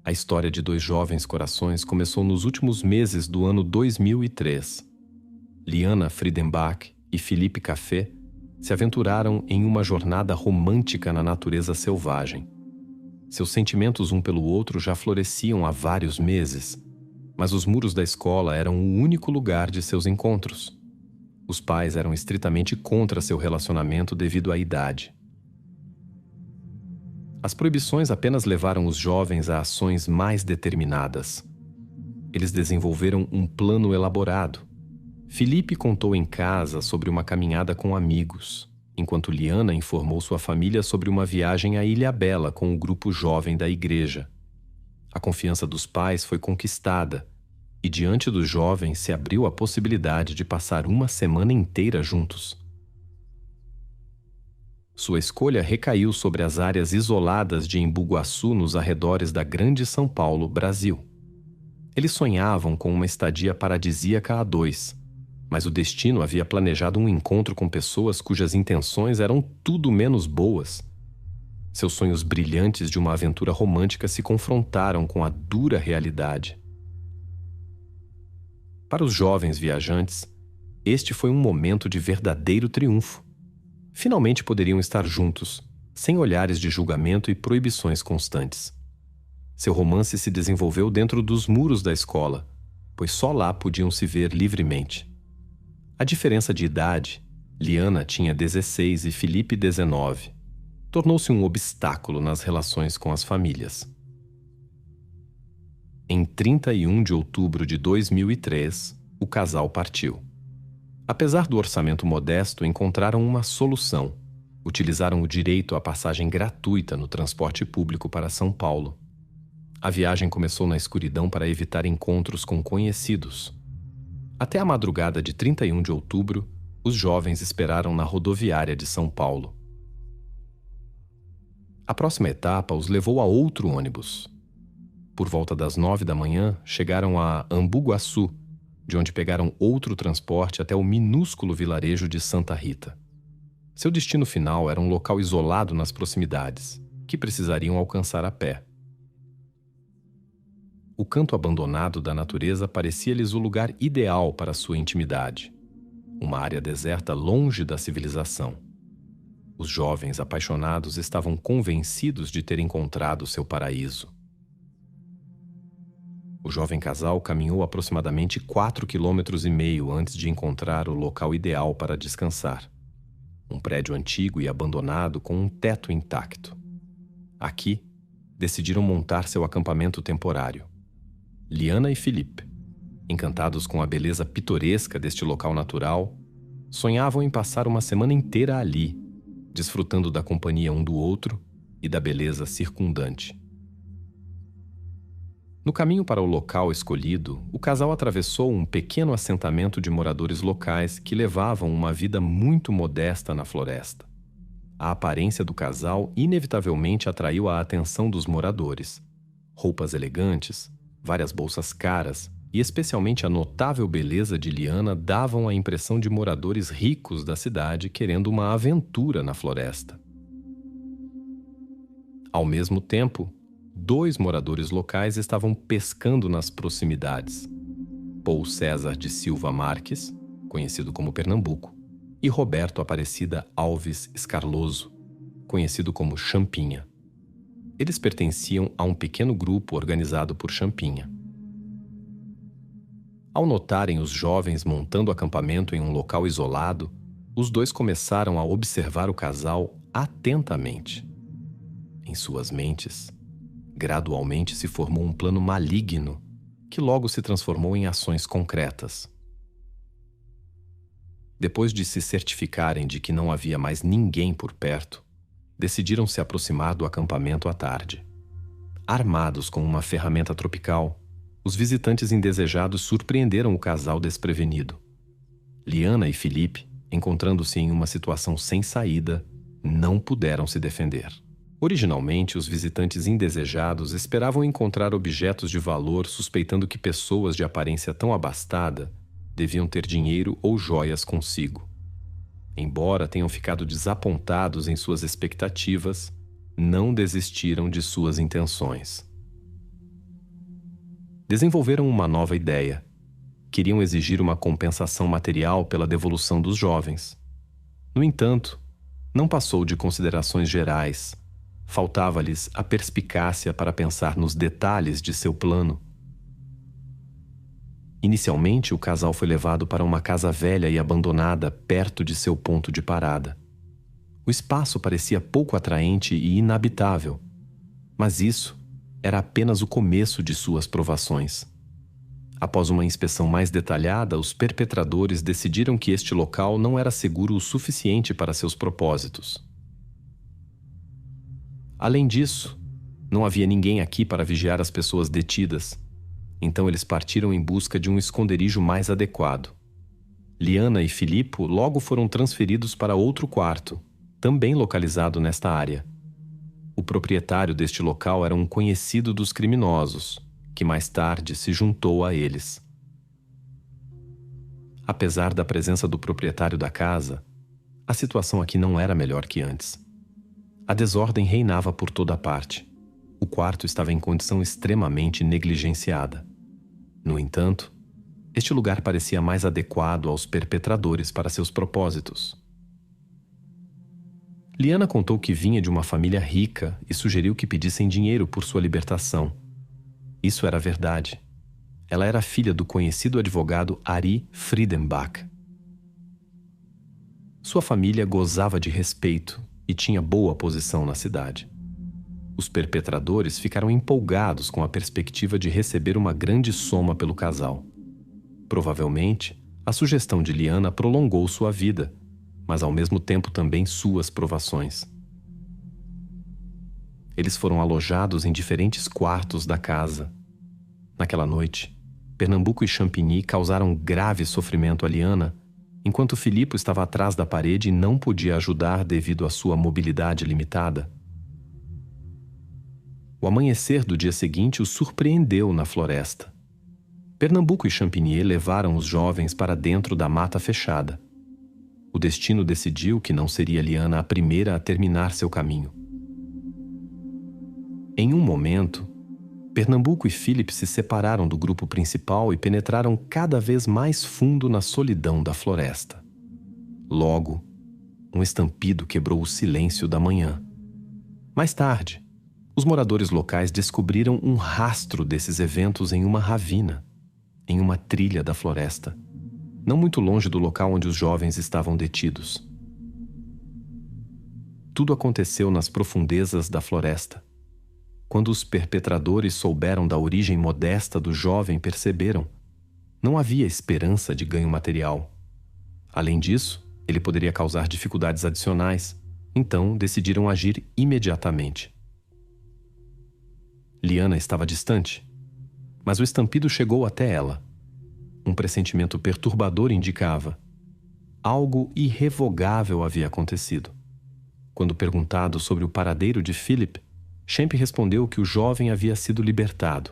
A história de dois jovens corações começou nos últimos meses do ano 2003. Liana Friedenbach e Felipe Café se aventuraram em uma jornada romântica na natureza selvagem. Seus sentimentos um pelo outro já floresciam há vários meses, mas os muros da escola eram o único lugar de seus encontros. Os pais eram estritamente contra seu relacionamento devido à idade. As proibições apenas levaram os jovens a ações mais determinadas. Eles desenvolveram um plano elaborado. Felipe contou em casa sobre uma caminhada com amigos, enquanto Liana informou sua família sobre uma viagem à Ilhabela com o grupo jovem da igreja. A confiança dos pais foi conquistada, e diante dos jovens se abriu a possibilidade de passar uma semana inteira juntos. Sua escolha recaiu sobre as áreas isoladas de Embu-Guaçu nos arredores da Grande São Paulo, Brasil. Eles sonhavam com uma estadia paradisíaca a dois, mas o destino havia planejado um encontro com pessoas cujas intenções eram tudo menos boas. Seus sonhos brilhantes de uma aventura romântica se confrontaram com a dura realidade. Para os jovens viajantes, este foi um momento de verdadeiro triunfo. Finalmente poderiam estar juntos, sem olhares de julgamento e proibições constantes. Seu romance se desenvolveu dentro dos muros da escola, pois só lá podiam se ver livremente. A diferença de idade, Liana tinha 16 e Felipe 19, tornou-se um obstáculo nas relações com as famílias. Em 31 de outubro de 2003, o casal partiu. Apesar do orçamento modesto, encontraram uma solução. Utilizaram o direito à passagem gratuita no transporte público para São Paulo. A viagem começou na escuridão para evitar encontros com conhecidos. Até a madrugada de 31 de outubro, os jovens esperaram na rodoviária de São Paulo. A próxima etapa os levou a outro ônibus. Por volta das 9 da manhã, chegaram a Embu-Guaçu, de onde pegaram outro transporte até o minúsculo vilarejo de Santa Rita. Seu destino final era um local isolado nas proximidades, que precisariam alcançar a pé. O canto abandonado da natureza parecia-lhes o lugar ideal para sua intimidade. Uma área deserta longe da civilização. Os jovens apaixonados estavam convencidos de ter encontrado seu paraíso. O jovem casal caminhou aproximadamente 4,5 km antes de encontrar o local ideal para descansar. Um prédio antigo e abandonado com um teto intacto. Aqui, decidiram montar seu acampamento temporário. Liana e Felipe, encantados com a beleza pitoresca deste local natural, sonhavam em passar uma semana inteira ali, desfrutando da companhia um do outro e da beleza circundante. No caminho para o local escolhido, o casal atravessou um pequeno assentamento de moradores locais que levavam uma vida muito modesta na floresta. A aparência do casal inevitavelmente atraiu a atenção dos moradores. Roupas elegantes, várias bolsas caras e especialmente a notável beleza de Liana davam a impressão de moradores ricos da cidade querendo uma aventura na floresta. Ao mesmo tempo, 2 moradores locais estavam pescando nas proximidades. Paul César de Silva Marques, conhecido como Pernambuco, e Roberto Aparecida Alves Scarloso, conhecido como Champinha. Eles pertenciam a um pequeno grupo organizado por Champinha. Ao notarem os jovens montando acampamento em um local isolado, os 2 começaram a observar o casal atentamente. Em suas mentes, gradualmente se formou um plano maligno que logo se transformou em ações concretas. Depois de se certificarem de que não havia mais ninguém por perto, decidiram se aproximar do acampamento à tarde. Armados com uma ferramenta tropical, os visitantes indesejados surpreenderam o casal desprevenido. Liana e Felipe, encontrando-se em uma situação sem saída, não puderam se defender. Originalmente, os visitantes indesejados esperavam encontrar objetos de valor, suspeitando que pessoas de aparência tão abastada deviam ter dinheiro ou joias consigo. Embora tenham ficado desapontados em suas expectativas, não desistiram de suas intenções. desenvolveram uma nova ideia. Queriam exigir uma compensação material pela devolução dos jovens. No entanto, não passou de considerações gerais. Faltava-lhes a perspicácia para pensar nos detalhes de seu plano. Inicialmente, o casal foi levado para uma casa velha e abandonada perto de seu ponto de parada. O espaço parecia pouco atraente e inabitável, mas isso era apenas o começo de suas provações. Após uma inspeção mais detalhada, os perpetradores decidiram que este local não era seguro o suficiente para seus propósitos. Além disso, não havia ninguém aqui para vigiar as pessoas detidas, então eles partiram em busca de um esconderijo mais adequado. Liana e Filippo logo foram transferidos para outro quarto, também localizado nesta área. O proprietário deste local era um conhecido dos criminosos, que mais tarde se juntou a eles. Apesar da presença do proprietário da casa, a situação aqui não era melhor que antes. A desordem reinava por toda parte. O quarto estava em condição extremamente negligenciada. No entanto, este lugar parecia mais adequado aos perpetradores para seus propósitos. Liana contou que vinha de uma família rica e sugeriu que pedissem dinheiro por sua libertação. Isso era verdade. Ela era filha do conhecido advogado Ari Friedenbach. Sua família gozava de respeito e tinha boa posição na cidade. Os perpetradores ficaram empolgados com a perspectiva de receber uma grande soma pelo casal. Provavelmente, a sugestão de Liana prolongou sua vida, mas ao mesmo tempo também suas provações. Eles foram alojados em diferentes quartos da casa. Naquela noite, Pernambuco e Champigny causaram grave sofrimento a Liana, enquanto Filippo estava atrás da parede e não podia ajudar devido à sua mobilidade limitada. O amanhecer do dia seguinte os surpreendeu na floresta. Pernambuco e Champigny levaram os jovens para dentro da mata fechada. O destino decidiu que não seria Liana a primeira a terminar seu caminho. Em um momento, Pernambuco e Philip se separaram do grupo principal e penetraram cada vez mais fundo na solidão da floresta. Logo, um estampido quebrou o silêncio da manhã. Mais tarde, os moradores locais descobriram um rastro desses eventos em uma ravina, em uma trilha da floresta, não muito longe do local onde os jovens estavam detidos. Tudo aconteceu nas profundezas da floresta. Quando os perpetradores souberam da origem modesta do jovem, perceberam: não havia esperança de ganho material. Além disso, ele poderia causar dificuldades adicionais, então decidiram agir imediatamente. Liana estava distante, mas o estampido chegou até ela. Um pressentimento perturbador indicava: algo irrevogável havia acontecido. Quando perguntado sobre o paradeiro de Philip, Schempp respondeu que o jovem havia sido libertado.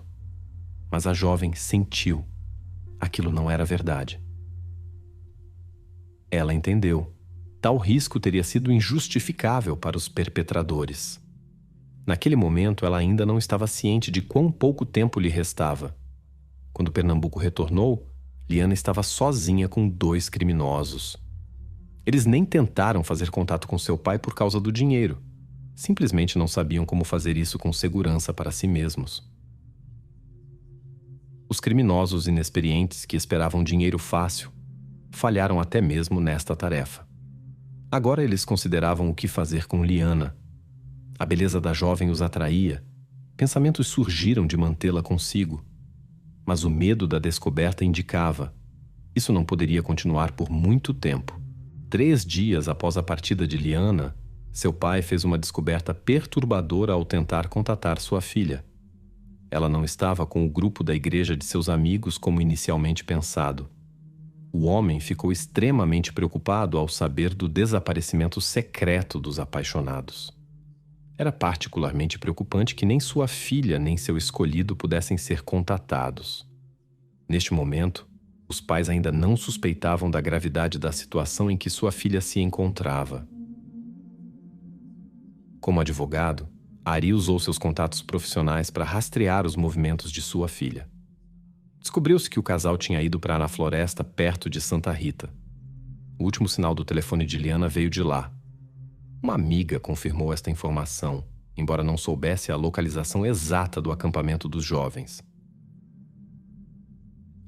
Mas a jovem sentiu. Aquilo não era verdade. Ela entendeu. Tal risco teria sido injustificável para os perpetradores. Naquele momento, ela ainda não estava ciente de quão pouco tempo lhe restava. Quando Pernambuco retornou, Liana estava sozinha com 2 criminosos. Eles nem tentaram fazer contato com seu pai por causa do dinheiro. Simplesmente não sabiam como fazer isso com segurança para si mesmos. Os criminosos inexperientes que esperavam dinheiro fácil falharam até mesmo nesta tarefa. Agora eles consideravam o que fazer com Liana. A beleza da jovem os atraía. Pensamentos surgiram de mantê-la consigo. Mas o medo da descoberta indicava: isso não poderia continuar por muito tempo. 3 dias após a partida de Liana, seu pai fez uma descoberta perturbadora ao tentar contatar sua filha. Ela não estava com o grupo da igreja de seus amigos como inicialmente pensado. O homem ficou extremamente preocupado ao saber do desaparecimento secreto dos apaixonados. Era particularmente preocupante que nem sua filha nem seu escolhido pudessem ser contatados. Neste momento, os pais ainda não suspeitavam da gravidade da situação em que sua filha se encontrava. Como advogado, Ari usou seus contatos profissionais para rastrear os movimentos de sua filha. Descobriu-se que o casal tinha ido para a floresta perto de Santa Rita. O último sinal do telefone de Liana veio de lá. Uma amiga confirmou esta informação, embora não soubesse a localização exata do acampamento dos jovens.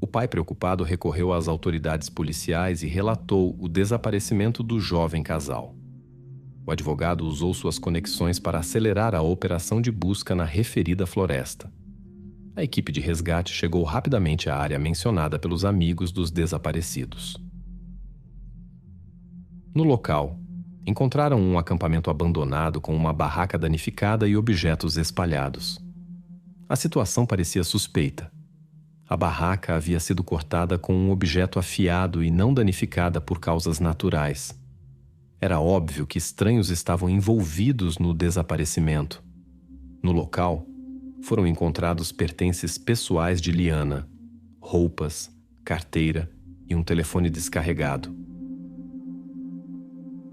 O pai, preocupado, recorreu às autoridades policiais e relatou o desaparecimento do jovem casal. O advogado usou suas conexões para acelerar a operação de busca na referida floresta. A equipe de resgate chegou rapidamente à área mencionada pelos amigos dos desaparecidos. No local, encontraram um acampamento abandonado com uma barraca danificada e objetos espalhados. A situação parecia suspeita. A barraca havia sido cortada com um objeto afiado e não danificada por causas naturais. Era óbvio que estranhos estavam envolvidos no desaparecimento. No local, foram encontrados pertences pessoais de Liana, roupas, carteira e um telefone descarregado.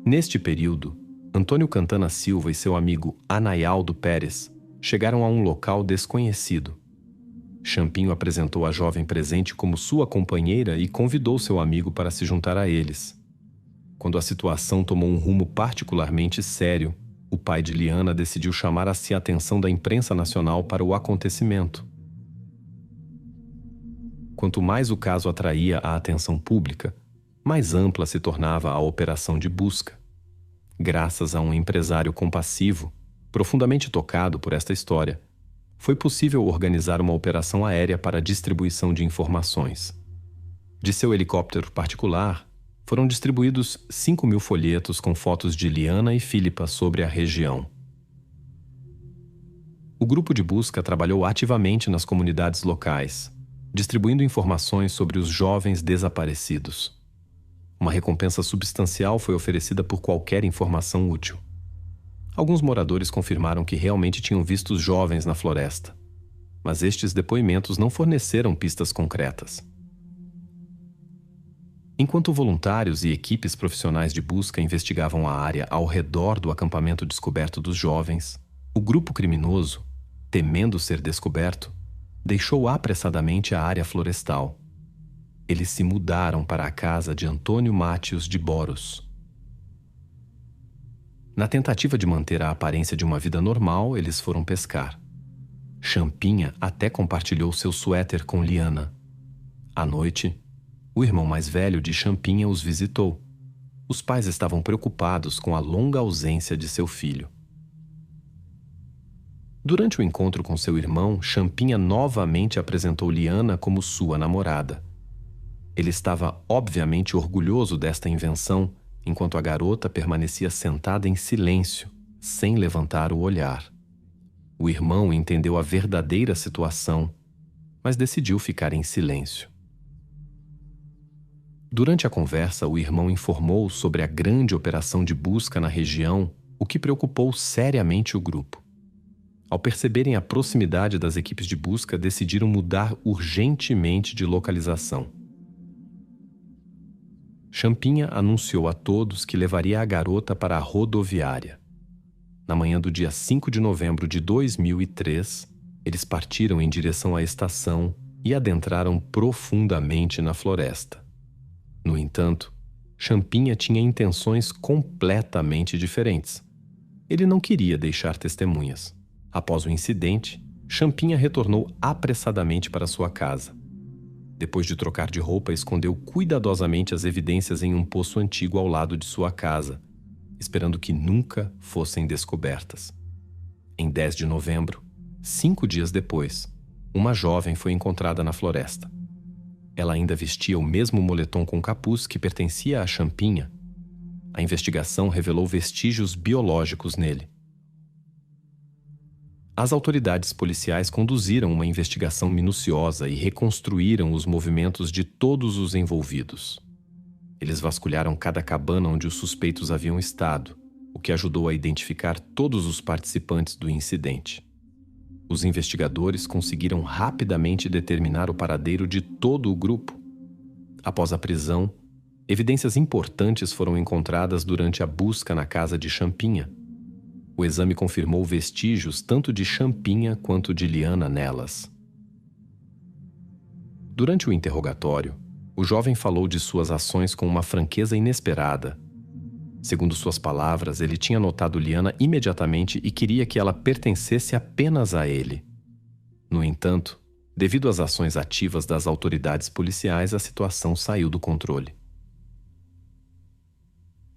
Neste período, Antônio Cantana Silva e seu amigo Anaialdo Pérez chegaram a um local desconhecido. Champinho apresentou a jovem presente como sua companheira e convidou seu amigo para se juntar a eles. Quando a situação tomou um rumo particularmente sério, o pai de Liana decidiu chamar a atenção da imprensa nacional para o acontecimento. Quanto mais o caso atraía a atenção pública, mais ampla se tornava a operação de busca. Graças a um empresário compassivo, profundamente tocado por esta história, foi possível organizar uma operação aérea para a distribuição de informações. De seu helicóptero particular, foram distribuídos 5.000 folhetos com fotos de Liana e Filipa sobre a região. O grupo de busca trabalhou ativamente nas comunidades locais, distribuindo informações sobre os jovens desaparecidos. Uma recompensa substancial foi oferecida por qualquer informação útil. Alguns moradores confirmaram que realmente tinham visto os jovens na floresta, mas estes depoimentos não forneceram pistas concretas. Enquanto voluntários e equipes profissionais de busca investigavam a área ao redor do acampamento descoberto dos jovens, o grupo criminoso, temendo ser descoberto, deixou apressadamente a área florestal. Eles se mudaram para a casa de Antônio Mátios de Boros. Na tentativa de manter a aparência de uma vida normal, eles foram pescar. Champinha até compartilhou seu suéter com Liana. À noite, o irmão mais velho de Champinha os visitou. Os pais estavam preocupados com a longa ausência de seu filho. Durante o encontro com seu irmão, Champinha novamente apresentou Liana como sua namorada. Ele estava obviamente orgulhoso desta invenção, enquanto a garota permanecia sentada em silêncio, sem levantar o olhar. O irmão entendeu a verdadeira situação, mas decidiu ficar em silêncio. Durante a conversa, o irmão informou sobre a grande operação de busca na região, o que preocupou seriamente o grupo. Ao perceberem a proximidade das equipes de busca, decidiram mudar urgentemente de localização. Champinha anunciou a todos que levaria a garota para a rodoviária. Na manhã do dia 5 de novembro de 2003, eles partiram em direção à estação e adentraram profundamente na floresta. No entanto, Champinha tinha intenções completamente diferentes. Ele não queria deixar testemunhas. Após o incidente, Champinha retornou apressadamente para sua casa. Depois de trocar de roupa, escondeu cuidadosamente as evidências em um poço antigo ao lado de sua casa, esperando que nunca fossem descobertas. Em 10 de novembro, 5 dias depois, uma jovem foi encontrada na floresta. Ela ainda vestia o mesmo moletom com capuz que pertencia a Champinha. A investigação revelou vestígios biológicos nele. As autoridades policiais conduziram uma investigação minuciosa e reconstruíram os movimentos de todos os envolvidos. Eles vasculharam cada cabana onde os suspeitos haviam estado, o que ajudou a identificar todos os participantes do incidente. Os investigadores conseguiram rapidamente determinar o paradeiro de todo o grupo. Após a prisão, evidências importantes foram encontradas durante a busca na casa de Champinha. O exame confirmou vestígios tanto de Champinha quanto de Liana nelas. Durante o interrogatório, o jovem falou de suas ações com uma franqueza inesperada. Segundo suas palavras, ele tinha notado Liana imediatamente e queria que ela pertencesse apenas a ele. No entanto, devido às ações ativas das autoridades policiais, a situação saiu do controle.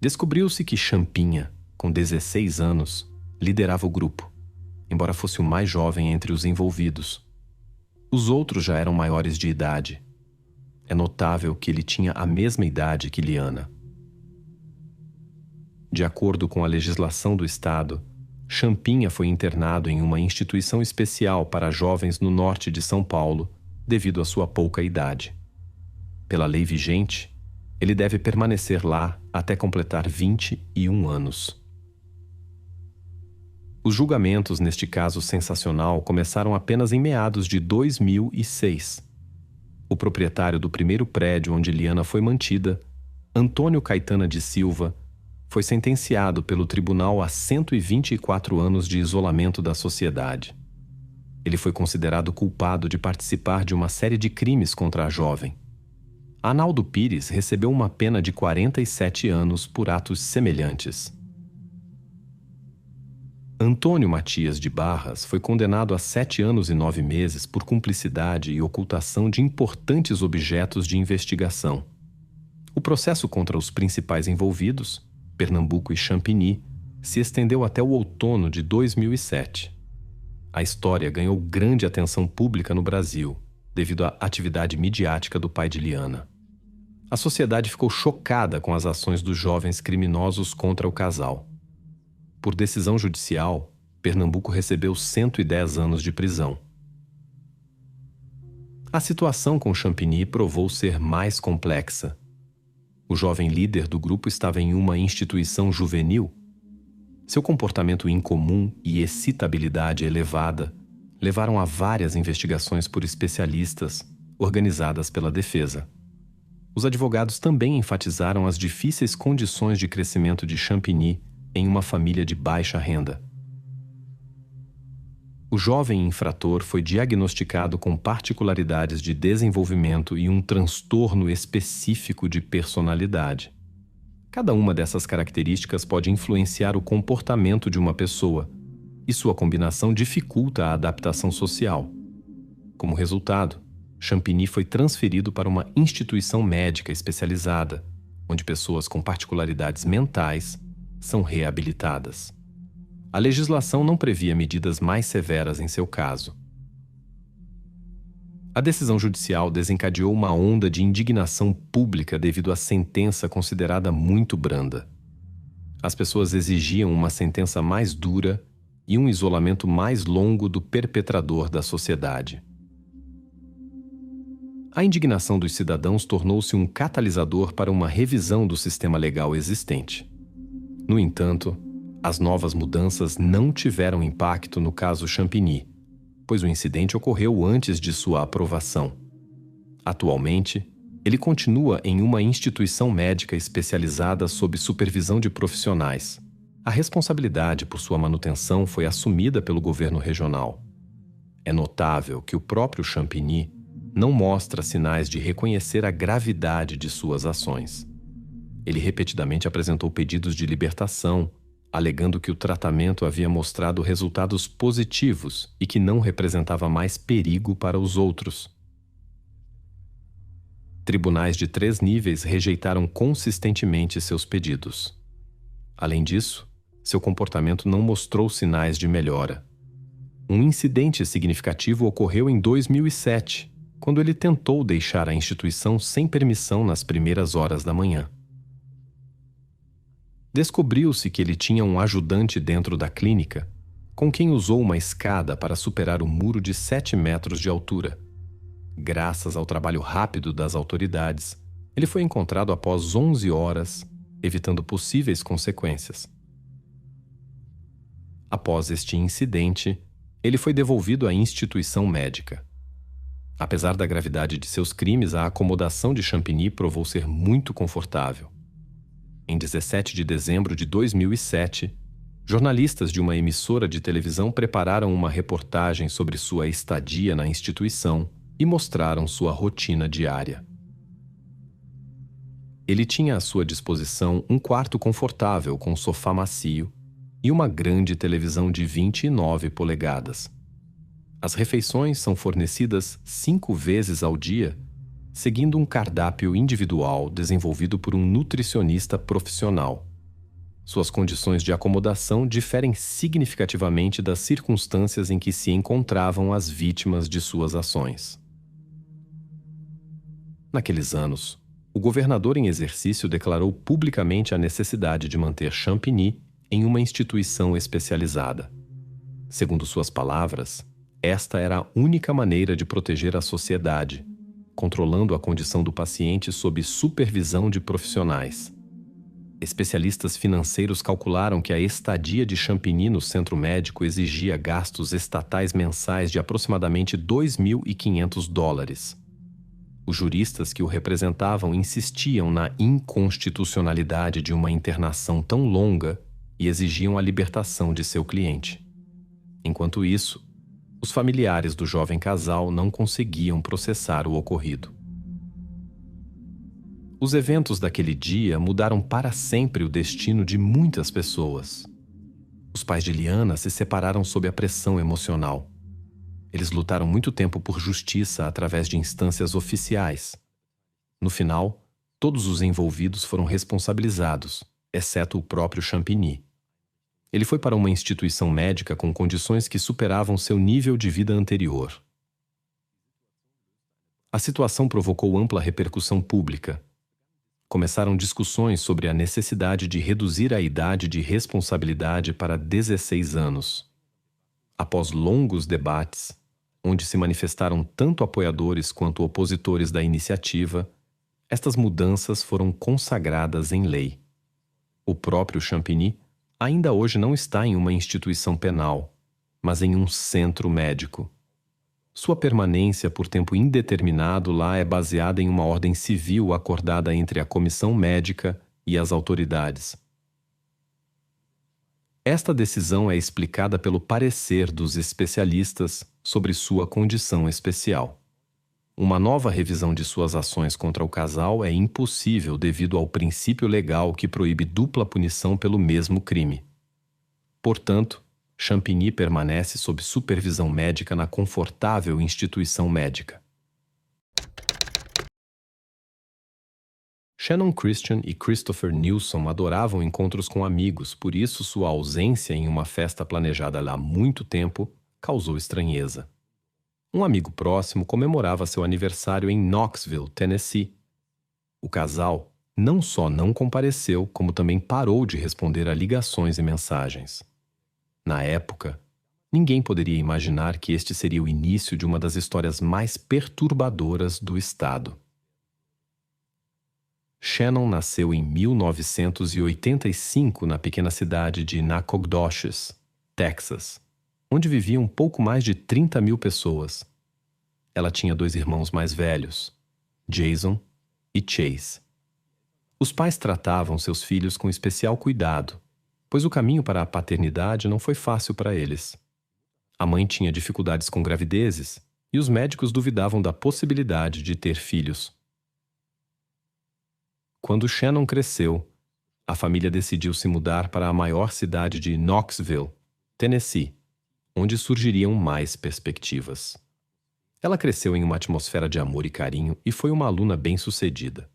Descobriu-se que Champinha, com 16 anos, liderava o grupo, embora fosse o mais jovem entre os envolvidos. Os outros já eram maiores de idade. É notável que ele tinha a mesma idade que Liana. De acordo com a legislação do estado, Champinha foi internado em uma instituição especial para jovens no norte de São Paulo, devido à sua pouca idade. Pela lei vigente, ele deve permanecer lá até completar 21 anos. Os julgamentos neste caso sensacional começaram apenas em meados de 2006. O proprietário do primeiro prédio onde Liana foi mantida, Antônio Caetana de Silva, foi sentenciado pelo tribunal a 124 anos de isolamento da sociedade. Ele foi considerado culpado de participar de uma série de crimes contra a jovem. Arnaldo Pires recebeu uma pena de 47 anos por atos semelhantes. Antônio Matias de Barras foi condenado a 7 anos e 9 meses por cumplicidade e ocultação de importantes objetos de investigação. O processo contra os principais envolvidos, Pernambuco e Champigny, se estendeu até o outono de 2007. A história ganhou grande atenção pública no Brasil, devido à atividade midiática do pai de Liana. A sociedade ficou chocada com as ações dos jovens criminosos contra o casal. Por decisão judicial, Pernambuco recebeu 110 anos de prisão. A situação com Champigny provou ser mais complexa. O jovem líder do grupo estava em uma instituição juvenil. Seu comportamento incomum e excitabilidade elevada levaram a várias investigações por especialistas, organizadas pela defesa. Os advogados também enfatizaram as difíceis condições de crescimento de Champigny em uma família de baixa renda. O jovem infrator foi diagnosticado com particularidades de desenvolvimento e um transtorno específico de personalidade. Cada uma dessas características pode influenciar o comportamento de uma pessoa, e sua combinação dificulta a adaptação social. Como resultado, Champigny foi transferido para uma instituição médica especializada, onde pessoas com particularidades mentais são reabilitadas. A legislação não previa medidas mais severas em seu caso. A decisão judicial desencadeou uma onda de indignação pública devido à sentença considerada muito branda. As pessoas exigiam uma sentença mais dura e um isolamento mais longo do perpetrador da sociedade. A indignação dos cidadãos tornou-se um catalisador para uma revisão do sistema legal existente. No entanto, as novas mudanças não tiveram impacto no caso Champigny, pois o incidente ocorreu antes de sua aprovação. Atualmente, ele continua em uma instituição médica especializada sob supervisão de profissionais. A responsabilidade por sua manutenção foi assumida pelo governo regional. É notável que o próprio Champigny não mostra sinais de reconhecer a gravidade de suas ações. Ele repetidamente apresentou pedidos de libertação, alegando que o tratamento havia mostrado resultados positivos e que não representava mais perigo para os outros. Tribunais de 3 níveis rejeitaram consistentemente seus pedidos. Além disso, seu comportamento não mostrou sinais de melhora. Um incidente significativo ocorreu em 2007, quando ele tentou deixar a instituição sem permissão nas primeiras horas da manhã. Descobriu-se que ele tinha um ajudante dentro da clínica, com quem usou uma escada para superar o muro de 7 metros de altura. Graças ao trabalho rápido das autoridades, ele foi encontrado após 11 horas, evitando possíveis consequências. Após este incidente, ele foi devolvido à instituição médica. Apesar da gravidade de seus crimes, a acomodação de Champigny provou ser muito confortável. Em 17 de dezembro de 2007, jornalistas de uma emissora de televisão prepararam uma reportagem sobre sua estadia na instituição e mostraram sua rotina diária. Ele tinha à sua disposição um quarto confortável com sofá macio e uma grande televisão de 29 polegadas. As refeições são fornecidas 5 vezes ao dia, seguindo um cardápio individual desenvolvido por um nutricionista profissional. Suas condições de acomodação diferem significativamente das circunstâncias em que se encontravam as vítimas de suas ações. Naqueles anos, o governador em exercício declarou publicamente a necessidade de manter Champigny em uma instituição especializada. Segundo suas palavras, esta era a única maneira de proteger a sociedade, controlando a condição do paciente sob supervisão de profissionais. Especialistas financeiros calcularam que a estadia de Champigny no centro médico exigia gastos estatais mensais de aproximadamente $2.500. Os juristas que o representavam insistiam na inconstitucionalidade de uma internação tão longa e exigiam a libertação de seu cliente. Enquanto isso, os familiares do jovem casal não conseguiam processar o ocorrido. Os eventos daquele dia mudaram para sempre o destino de muitas pessoas. Os pais de Liana se separaram sob a pressão emocional. Eles lutaram muito tempo por justiça através de instâncias oficiais. No final, todos os envolvidos foram responsabilizados, exceto o próprio Champigny. Ele foi para uma instituição médica com condições que superavam seu nível de vida anterior. A situação provocou ampla repercussão pública. Começaram discussões sobre a necessidade de reduzir a idade de responsabilidade para 16 anos. Após longos debates, onde se manifestaram tanto apoiadores quanto opositores da iniciativa, estas mudanças foram consagradas em lei. O próprio Champigny ainda hoje não está em uma instituição penal, mas em um centro médico. Sua permanência por tempo indeterminado lá é baseada em uma ordem civil acordada entre a comissão médica e as autoridades. Esta decisão é explicada pelo parecer dos especialistas sobre sua condição especial. Uma nova revisão de suas ações contra o casal é impossível devido ao princípio legal que proíbe dupla punição pelo mesmo crime. Portanto, Champigny permanece sob supervisão médica na confortável instituição médica. Shannon Christian e Christopher Nilsson adoravam encontros com amigos, por isso sua ausência em uma festa planejada há muito tempo causou estranheza. Um amigo próximo comemorava seu aniversário em Knoxville, Tennessee. O casal não só não compareceu, como também parou de responder a ligações e mensagens. Na época, ninguém poderia imaginar que este seria o início de uma das histórias mais perturbadoras do estado. Shannon nasceu em 1985 na pequena cidade de Nacogdoches, Texas, onde viviam pouco mais de 30.000 pessoas. Ela tinha 2 irmãos mais velhos, Jason e Chase. Os pais tratavam seus filhos com especial cuidado, pois o caminho para a paternidade não foi fácil para eles. A mãe tinha dificuldades com gravidezes e os médicos duvidavam da possibilidade de ter filhos. Quando Shannon cresceu, a família decidiu se mudar para a maior cidade de Knoxville, Tennessee, onde surgiriam mais perspectivas. Ela cresceu em uma atmosfera de amor e carinho e foi uma aluna bem-sucedida.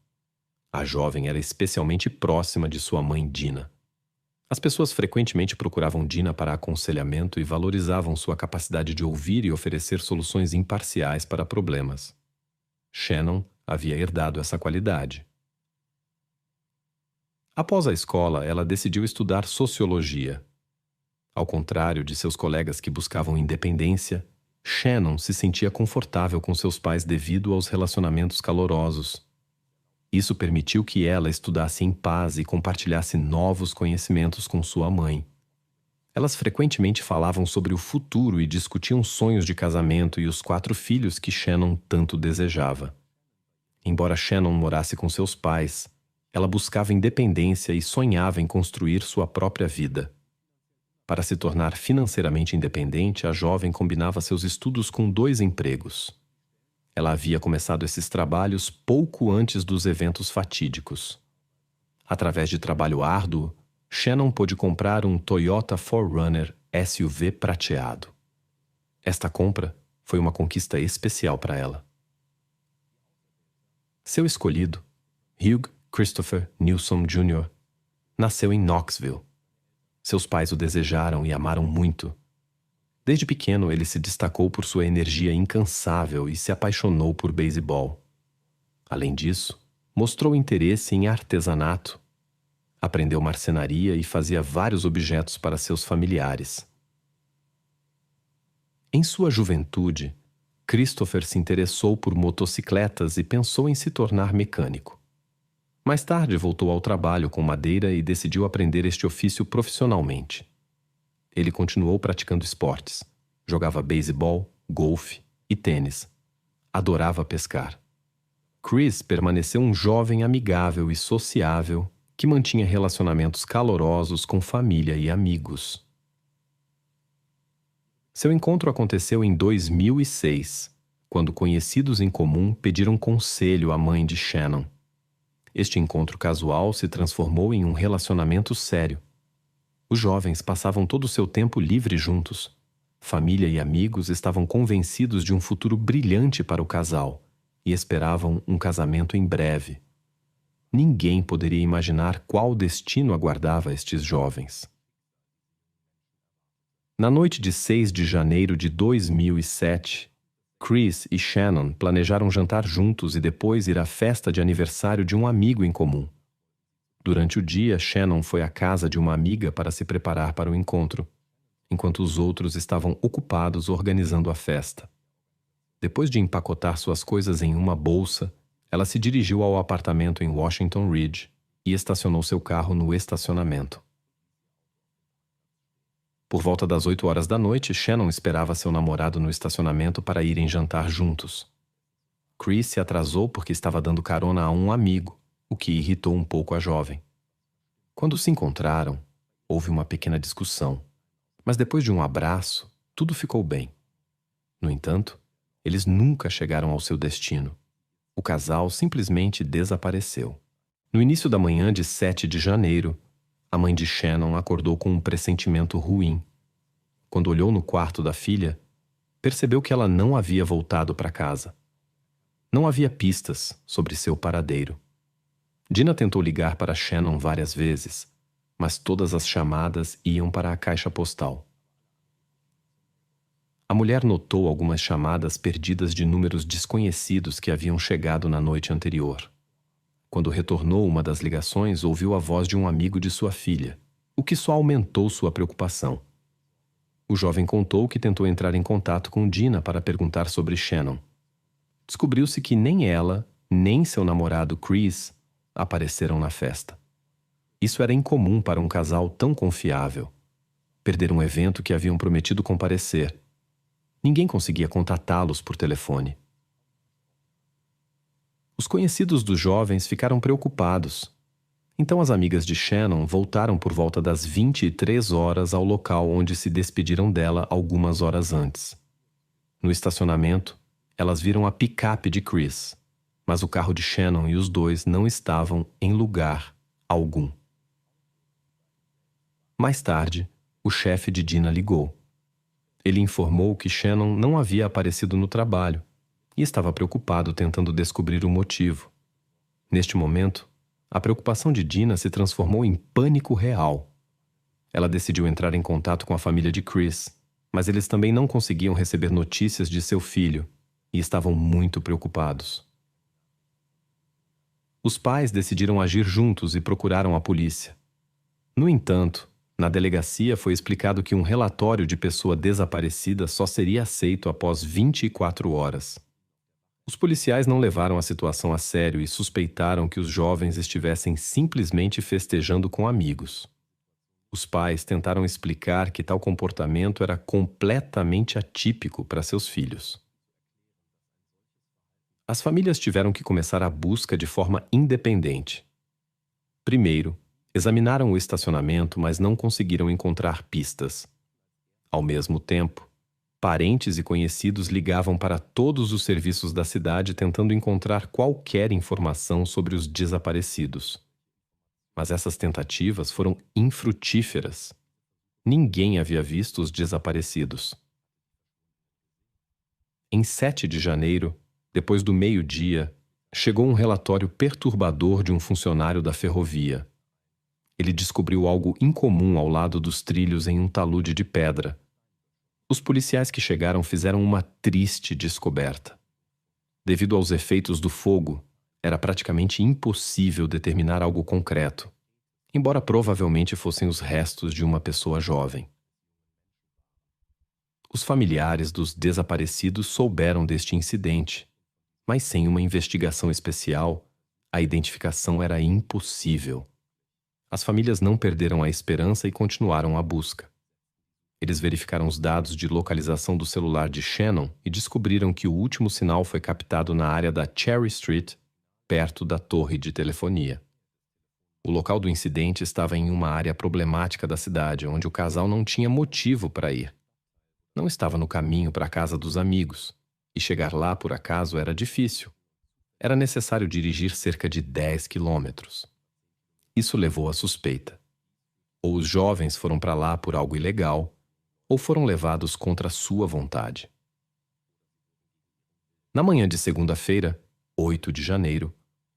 A jovem era especialmente próxima de sua mãe Dina. As pessoas frequentemente procuravam Dina para aconselhamento e valorizavam sua capacidade de ouvir e oferecer soluções imparciais para problemas. Shannon havia herdado essa qualidade. Após a escola, ela decidiu estudar sociologia. Ao contrário de seus colegas que buscavam independência, Shannon se sentia confortável com seus pais devido aos relacionamentos calorosos. Isso permitiu que ela estudasse em paz e compartilhasse novos conhecimentos com sua mãe. Elas frequentemente falavam sobre o futuro e discutiam sonhos de casamento e os 4 filhos que Shannon tanto desejava. Embora Shannon morasse com seus pais, ela buscava independência e sonhava em construir sua própria vida. Para se tornar financeiramente independente, a jovem combinava seus estudos com 2 empregos. Ela havia começado esses trabalhos pouco antes dos eventos fatídicos. Através de trabalho árduo, Shannon pôde comprar um Toyota 4Runner SUV prateado. Esta compra foi uma conquista especial para ela. Seu escolhido, Hugh Christopher Newsom Jr., nasceu em Knoxville. Seus pais o desejaram e amaram muito. Desde pequeno, ele se destacou por sua energia incansável e se apaixonou por beisebol. Além disso, mostrou interesse em artesanato. Aprendeu marcenaria e fazia vários objetos para seus familiares. Em sua juventude, Christopher se interessou por motocicletas e pensou em se tornar mecânico. Mais tarde, voltou ao trabalho com madeira e decidiu aprender este ofício profissionalmente. Ele continuou praticando esportes. Jogava beisebol, golfe e tênis. Adorava pescar. Chris permaneceu um jovem amigável e sociável que mantinha relacionamentos calorosos com família e amigos. Seu encontro aconteceu em 2006, quando conhecidos em comum pediram conselho à mãe de Shannon. Este encontro casual se transformou em um relacionamento sério. Os jovens passavam todo o seu tempo livre juntos. Família e amigos estavam convencidos de um futuro brilhante para o casal e esperavam um casamento em breve. Ninguém poderia imaginar qual destino aguardava estes jovens. Na noite de 6 de janeiro de 2007, Chris e Shannon planejaram jantar juntos e depois ir à festa de aniversário de um amigo em comum. Durante o dia, Shannon foi à casa de uma amiga para se preparar para o encontro, enquanto os outros estavam ocupados organizando a festa. Depois de empacotar suas coisas em uma bolsa, ela se dirigiu ao apartamento em Washington Ridge e estacionou seu carro no estacionamento. Por volta das 8 horas da noite, Shannon esperava seu namorado no estacionamento para irem jantar juntos. Chris se atrasou porque estava dando carona a um amigo, o que irritou um pouco a jovem. Quando se encontraram, houve uma pequena discussão, mas depois de um abraço, tudo ficou bem. No entanto, eles nunca chegaram ao seu destino. O casal simplesmente desapareceu. No início da manhã de 7 de janeiro, a mãe de Shannon acordou com um pressentimento ruim. Quando olhou no quarto da filha, percebeu que ela não havia voltado para casa. Não havia pistas sobre seu paradeiro. Dina tentou ligar para Shannon várias vezes, mas todas as chamadas iam para a caixa postal. A mulher notou algumas chamadas perdidas de números desconhecidos que haviam chegado na noite anterior. Quando retornou uma das ligações, ouviu a voz de um amigo de sua filha, o que só aumentou sua preocupação. O jovem contou que tentou entrar em contato com Dina para perguntar sobre Shannon. Descobriu-se que nem ela, nem seu namorado Chris apareceram na festa. Isso era incomum para um casal tão confiável. Perder um evento que haviam prometido comparecer. Ninguém conseguia contatá-los por telefone. Os conhecidos dos jovens ficaram preocupados. Então as amigas de Shannon voltaram por volta das 23 horas ao local onde se despediram dela algumas horas antes. No estacionamento, elas viram a picape de Chris, mas o carro de Shannon e os dois não estavam em lugar algum. Mais tarde, o chefe de Dina ligou. Ele informou que Shannon não havia aparecido no trabalho e estava preocupado tentando descobrir o motivo. Neste momento, a preocupação de Dina se transformou em pânico real. Ela decidiu entrar em contato com a família de Chris, mas eles também não conseguiam receber notícias de seu filho e estavam muito preocupados. Os pais decidiram agir juntos e procuraram a polícia. No entanto, na delegacia foi explicado que um relatório de pessoa desaparecida só seria aceito após 24 horas. Os policiais não levaram a situação a sério e suspeitaram que os jovens estivessem simplesmente festejando com amigos. Os pais tentaram explicar que tal comportamento era completamente atípico para seus filhos. As famílias tiveram que começar a busca de forma independente. Primeiro, examinaram o estacionamento, mas não conseguiram encontrar pistas. Ao mesmo tempo, parentes e conhecidos ligavam para todos os serviços da cidade tentando encontrar qualquer informação sobre os desaparecidos. Mas essas tentativas foram infrutíferas. Ninguém havia visto os desaparecidos. Em 7 de janeiro, depois do meio-dia, chegou um relatório perturbador de um funcionário da ferrovia. Ele descobriu algo incomum ao lado dos trilhos em um talude de pedra. Os policiais que chegaram fizeram uma triste descoberta. Devido aos efeitos do fogo, era praticamente impossível determinar algo concreto, embora provavelmente fossem os restos de uma pessoa jovem. Os familiares dos desaparecidos souberam deste incidente, mas sem uma investigação especial, a identificação era impossível. As famílias não perderam a esperança e continuaram a busca. Eles verificaram os dados de localização do celular de Shannon e descobriram que o último sinal foi captado na área da Cherry Street, perto da torre de telefonia. O local do incidente estava em uma área problemática da cidade, onde o casal não tinha motivo para ir. Não estava no caminho para a casa dos amigos, e chegar lá por acaso era difícil. Era necessário dirigir cerca de 10 quilômetros. Isso levou à suspeita. Ou os jovens foram para lá por algo ilegal, ou foram levados contra sua vontade. Na manhã de segunda-feira, 8 de janeiro,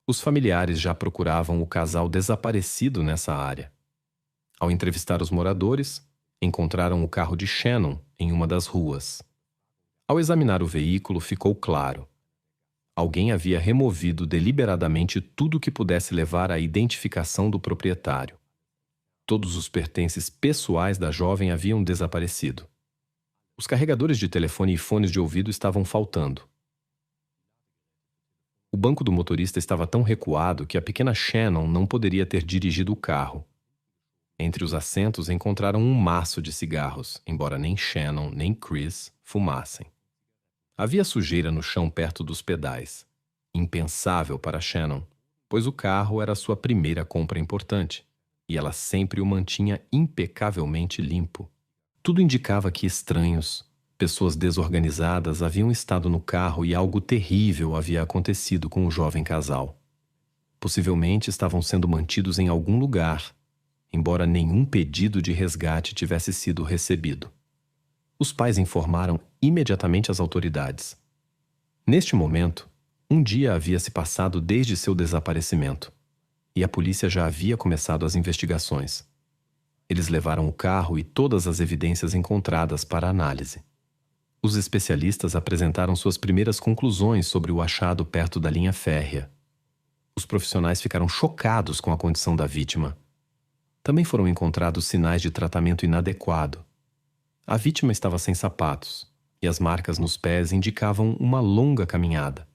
os familiares já procuravam o casal desaparecido nessa área. Ao entrevistar os moradores, encontraram o carro de Shannon em uma das ruas. Ao examinar o veículo, ficou claro. Alguém havia removido deliberadamente tudo que pudesse levar à identificação do proprietário. Todos os pertences pessoais da jovem haviam desaparecido. Os carregadores de telefone e fones de ouvido estavam faltando. O banco do motorista estava tão recuado que a pequena Shannon não poderia ter dirigido o carro. Entre os assentos encontraram um maço de cigarros, embora nem Shannon nem Chris fumassem. Havia sujeira no chão perto dos pedais. Impensável para Shannon, pois o carro era sua primeira compra importante. E ela sempre o mantinha impecavelmente limpo. Tudo indicava que estranhos, pessoas desorganizadas haviam estado no carro e algo terrível havia acontecido com o jovem casal. Possivelmente estavam sendo mantidos em algum lugar, embora nenhum pedido de resgate tivesse sido recebido. Os pais informaram imediatamente as autoridades. Neste momento, um dia havia se passado desde seu desaparecimento. E a polícia já havia começado as investigações. Eles levaram o carro e todas as evidências encontradas para análise. Os especialistas apresentaram suas primeiras conclusões sobre o achado perto da linha férrea. Os profissionais ficaram chocados com a condição da vítima. Também foram encontrados sinais de tratamento inadequado. A vítima estava sem sapatos, e as marcas nos pés indicavam uma longa caminhada.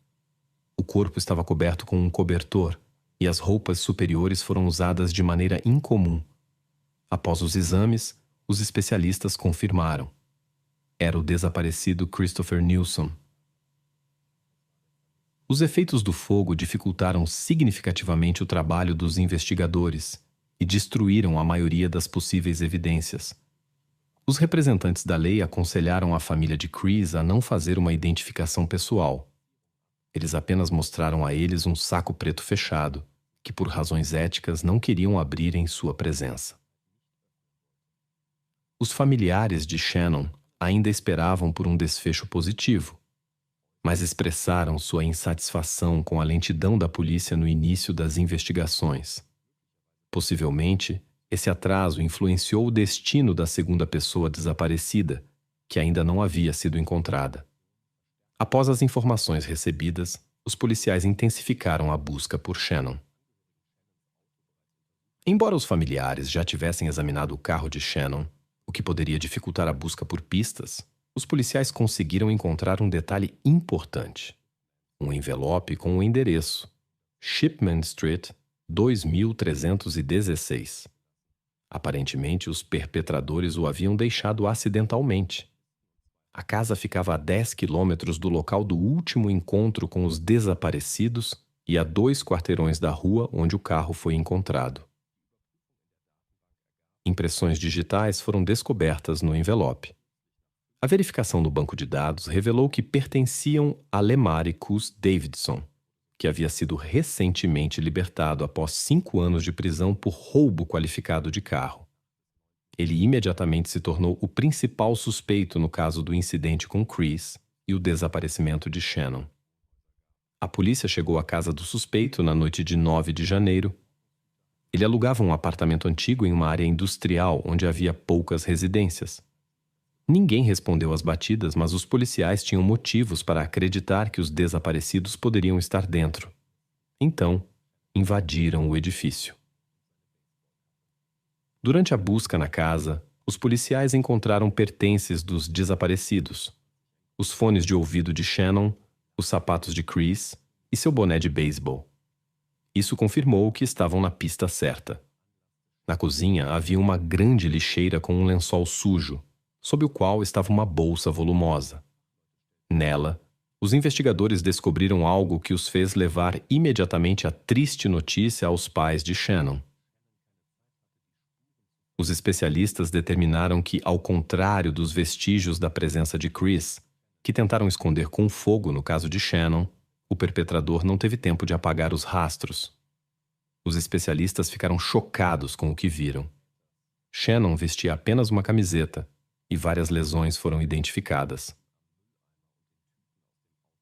O corpo estava coberto com um cobertor, e as roupas superiores foram usadas de maneira incomum. Após os exames, os especialistas confirmaram. Era o desaparecido Christopher Nilsson. Os efeitos do fogo dificultaram significativamente o trabalho dos investigadores e destruíram a maioria das possíveis evidências. Os representantes da lei aconselharam a família de Chris a não fazer uma identificação pessoal. Eles apenas mostraram a eles um saco preto fechado, que por razões éticas não queriam abrir em sua presença. Os familiares de Shannon ainda esperavam por um desfecho positivo, mas expressaram sua insatisfação com a lentidão da polícia no início das investigações. Possivelmente, esse atraso influenciou o destino da segunda pessoa desaparecida, que ainda não havia sido encontrada. Após as informações recebidas, os policiais intensificaram a busca por Shannon. Embora os familiares já tivessem examinado o carro de Shannon, o que poderia dificultar a busca por pistas, os policiais conseguiram encontrar um detalhe importante. Um envelope com o endereço Shipman Street, 2316. Aparentemente, os perpetradores o haviam deixado acidentalmente. A casa ficava a 10 quilômetros do local do último encontro com os desaparecidos e a 2 quarteirões da rua onde o carro foi encontrado. Impressões digitais foram descobertas no envelope. A verificação no banco de dados revelou que pertenciam a Lemaricus Davidson, que havia sido recentemente libertado após 5 anos de prisão por roubo qualificado de carro. Ele imediatamente se tornou o principal suspeito no caso do incidente com Chris e o desaparecimento de Shannon. A polícia chegou à casa do suspeito na noite de 9 de janeiro. Ele alugava um apartamento antigo em uma área industrial onde havia poucas residências. Ninguém respondeu às batidas, mas os policiais tinham motivos para acreditar que os desaparecidos poderiam estar dentro. Então, invadiram o edifício. Durante a busca na casa, os policiais encontraram pertences dos desaparecidos: os fones de ouvido de Shannon, os sapatos de Chris e seu boné de beisebol. Isso confirmou que estavam na pista certa. Na cozinha havia uma grande lixeira com um lençol sujo, sob o qual estava uma bolsa volumosa. Nela, os investigadores descobriram algo que os fez levar imediatamente a triste notícia aos pais de Shannon. Os especialistas determinaram que, ao contrário dos vestígios da presença de Chris, que tentaram esconder com fogo no caso de Shannon, o perpetrador não teve tempo de apagar os rastros. Os especialistas ficaram chocados com o que viram. Shannon vestia apenas uma camiseta e várias lesões foram identificadas.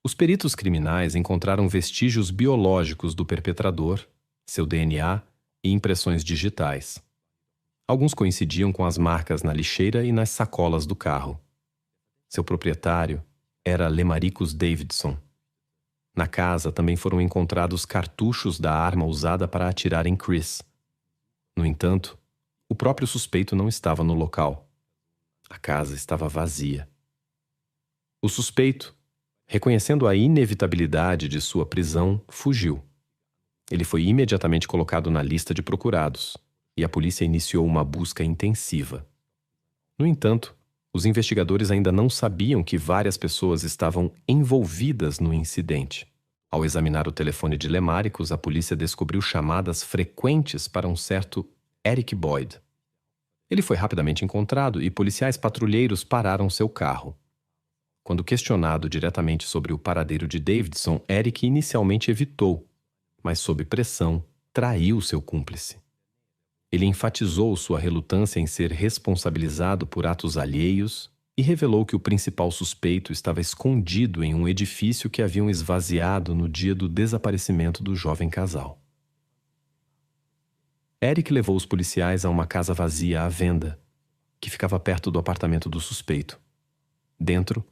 Os peritos criminais encontraram vestígios biológicos do perpetrador, seu DNA e impressões digitais. Alguns coincidiam com as marcas na lixeira e nas sacolas do carro. Seu proprietário era Lemaricus Davidson. Na casa também foram encontrados cartuchos da arma usada para atirar em Chris. No entanto, o próprio suspeito não estava no local. A casa estava vazia. O suspeito, reconhecendo a inevitabilidade de sua prisão, fugiu. Ele foi imediatamente colocado na lista de procurados e a polícia iniciou uma busca intensiva. No entanto, os investigadores ainda não sabiam que várias pessoas estavam envolvidas no incidente. Ao examinar o telefone de Lemaricus, a polícia descobriu chamadas frequentes para um certo Eric Boyd. Ele foi rapidamente encontrado e policiais patrulheiros pararam seu carro. Quando questionado diretamente sobre o paradeiro de Davidson, Eric inicialmente evitou, mas sob pressão, traiu seu cúmplice. Ele enfatizou sua relutância em ser responsabilizado por atos alheios e revelou que o principal suspeito estava escondido em um edifício que haviam esvaziado no dia do desaparecimento do jovem casal. Eric levou os policiais a uma casa vazia à venda, que ficava perto do apartamento do suspeito. Dentro,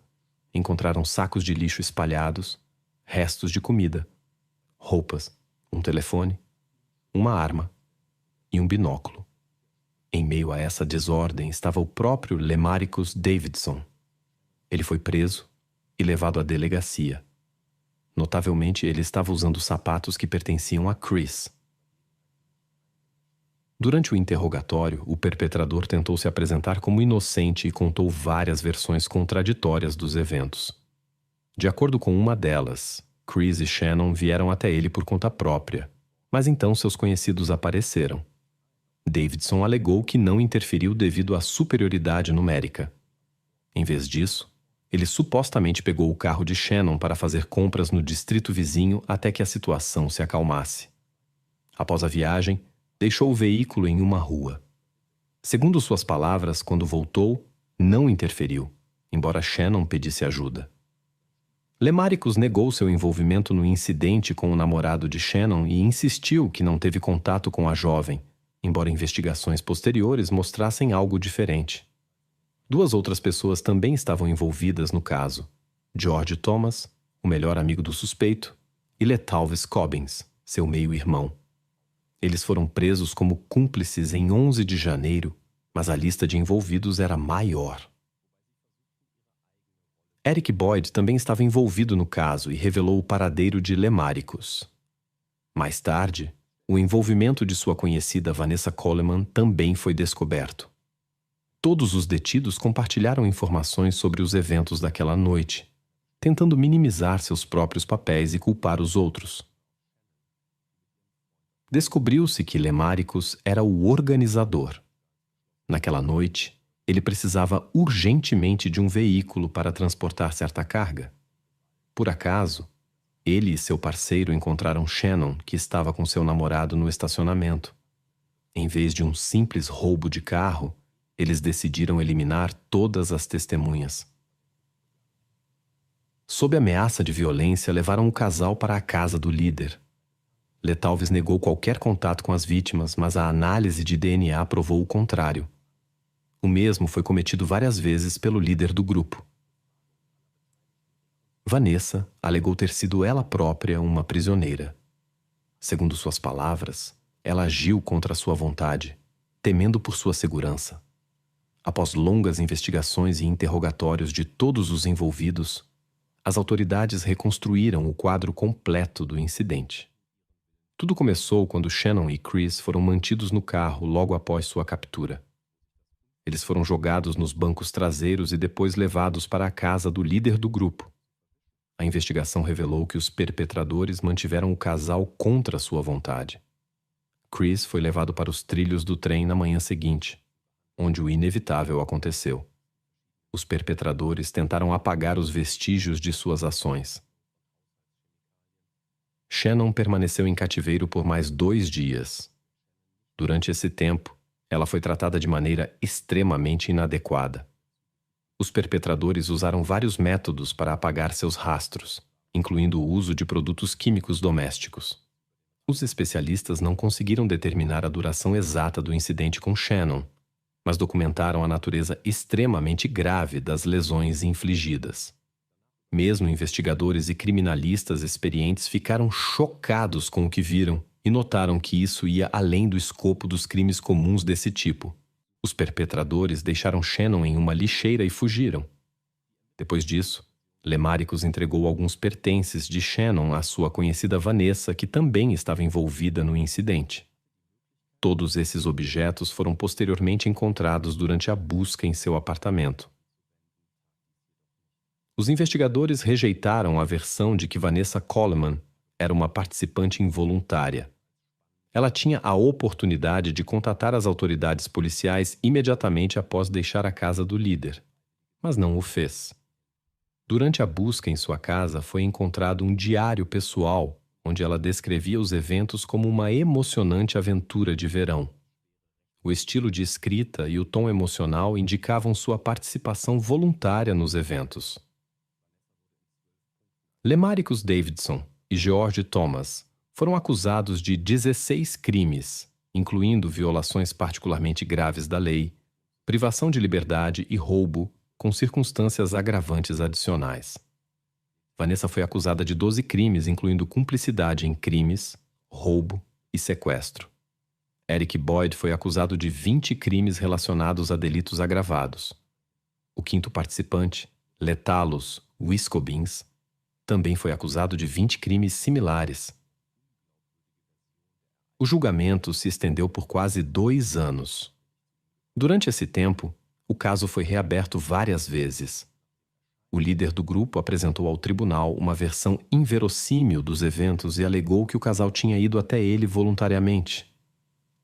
encontraram sacos de lixo espalhados, restos de comida, roupas, um telefone, uma arma e um binóculo. Em meio a essa desordem estava o próprio Lemaricus Davidson. Ele foi preso e levado à delegacia. Notavelmente, ele estava usando sapatos que pertenciam a Chris. Durante o interrogatório, o perpetrador tentou se apresentar como inocente e contou várias versões contraditórias dos eventos. De acordo com uma delas, Chris e Shannon vieram até ele por conta própria, mas então seus conhecidos apareceram. Davidson alegou que não interferiu devido à superioridade numérica. Em vez disso, ele supostamente pegou o carro de Shannon para fazer compras no distrito vizinho até que a situação se acalmasse. Após a viagem, deixou o veículo em uma rua. Segundo suas palavras, quando voltou, não interferiu, embora Shannon pedisse ajuda. Lemaricus negou seu envolvimento no incidente com o namorado de Shannon e insistiu que não teve contato com a jovem, embora investigações posteriores mostrassem algo diferente. 2 outras pessoas também estavam envolvidas no caso: George Thomas, o melhor amigo do suspeito, e Letalvis Cobbins, seu meio-irmão. Eles foram presos como cúmplices em 11 de janeiro, mas a lista de envolvidos era maior. Eric Boyd também estava envolvido no caso e revelou o paradeiro de Lemaricus. Mais tarde, o envolvimento de sua conhecida Vanessa Coleman também foi descoberto. Todos os detidos compartilharam informações sobre os eventos daquela noite, tentando minimizar seus próprios papéis e culpar os outros. Descobriu-se que Lemaricus era o organizador. Naquela noite, Ele precisava urgentemente de um veículo para transportar certa carga. Por acaso, ele e seu parceiro encontraram Shannon, que estava com seu namorado no estacionamento. Em vez de um simples roubo de carro, eles decidiram eliminar todas as testemunhas. Sob ameaça de violência, levaram o casal para a casa do líder. Letalves negou qualquer contato com as vítimas, mas a análise de DNA provou o contrário. O mesmo foi cometido várias vezes pelo líder do grupo. Vanessa alegou ter sido ela própria uma prisioneira. Segundo suas palavras, ela agiu contra sua vontade, temendo por sua segurança. Após longas investigações e interrogatórios de todos os envolvidos, as autoridades reconstruíram o quadro completo do incidente. Tudo começou quando Shannon e Chris foram mantidos no carro logo após sua captura. Eles foram jogados nos bancos traseiros e depois levados para a casa do líder do grupo. A investigação revelou que os perpetradores mantiveram o casal contra sua vontade. Chris foi levado para os trilhos do trem na manhã seguinte, onde o inevitável aconteceu. Os perpetradores tentaram apagar os vestígios de suas ações. Shannon permaneceu em cativeiro por mais 2 dias. Durante esse tempo, ela foi tratada de maneira extremamente inadequada. Os perpetradores usaram vários métodos para apagar seus rastros, incluindo o uso de produtos químicos domésticos. Os especialistas não conseguiram determinar a duração exata do incidente com Shannon, mas documentaram a natureza extremamente grave das lesões infligidas. Mesmo investigadores e criminalistas experientes ficaram chocados com o que viram e notaram que isso ia além do escopo dos crimes comuns desse tipo. Os perpetradores deixaram Shannon em uma lixeira e fugiram. Depois disso, Lemaricus entregou alguns pertences de Shannon à sua conhecida Vanessa, que também estava envolvida no incidente. Todos esses objetos foram posteriormente encontrados durante a busca em seu apartamento. Os investigadores rejeitaram a versão de que Vanessa Coleman era uma participante involuntária. Ela tinha a oportunidade de contatar as autoridades policiais imediatamente após deixar a casa do líder, mas não o fez. Durante a busca em sua casa foi encontrado um diário pessoal onde ela descrevia os eventos como uma emocionante aventura de verão. O estilo de escrita e o tom emocional indicavam sua participação voluntária nos eventos. Lemaricus Davidson e George Thomas foram acusados de 16 crimes, incluindo violações particularmente graves da lei, privação de liberdade e roubo, com circunstâncias agravantes adicionais. Vanessa foi acusada de 12 crimes, incluindo cumplicidade em crimes, roubo e sequestro. Eric Boyd foi acusado de 20 crimes relacionados a delitos agravados. O quinto participante, Letalos Wiscobins, também foi acusado de 20 crimes similares. O julgamento se estendeu por quase 2 anos. Durante esse tempo, o caso foi reaberto várias vezes. O líder do grupo apresentou ao tribunal uma versão inverossímil dos eventos e alegou que o casal tinha ido até ele voluntariamente.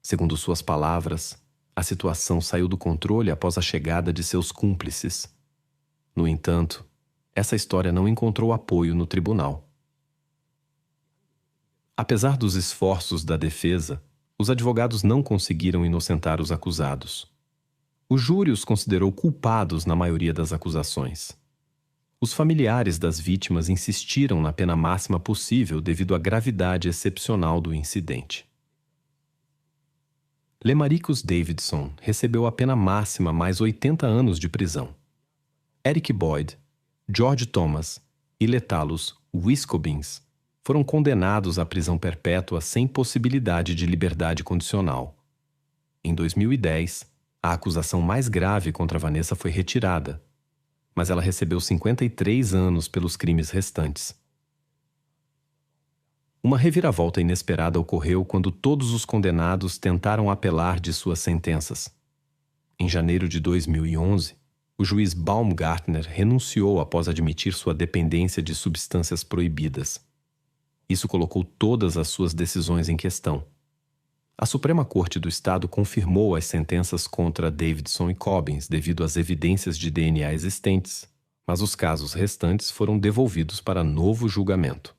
Segundo suas palavras, a situação saiu do controle após a chegada de seus cúmplices. No entanto, essa história não encontrou apoio no tribunal. Apesar dos esforços da defesa, os advogados não conseguiram inocentar os acusados. O júri os considerou culpados na maioria das acusações. Os familiares das vítimas insistiram na pena máxima possível devido à gravidade excepcional do incidente. Lemaricus Davidson recebeu a pena máxima mais 80 anos de prisão. Eric Boyd, George Thomas e Letalos Wiscobins foram condenados à prisão perpétua sem possibilidade de liberdade condicional. Em 2010, a acusação mais grave contra Vanessa foi retirada, mas ela recebeu 53 anos pelos crimes restantes. Uma reviravolta inesperada ocorreu quando todos os condenados tentaram apelar de suas sentenças. Em janeiro de 2011, o juiz Baumgartner renunciou após admitir sua dependência de substâncias proibidas. Isso colocou todas as suas decisões em questão. A Suprema Corte do Estado confirmou as sentenças contra Davidson e Cobbins devido às evidências de DNA existentes, mas os casos restantes foram devolvidos para novo julgamento.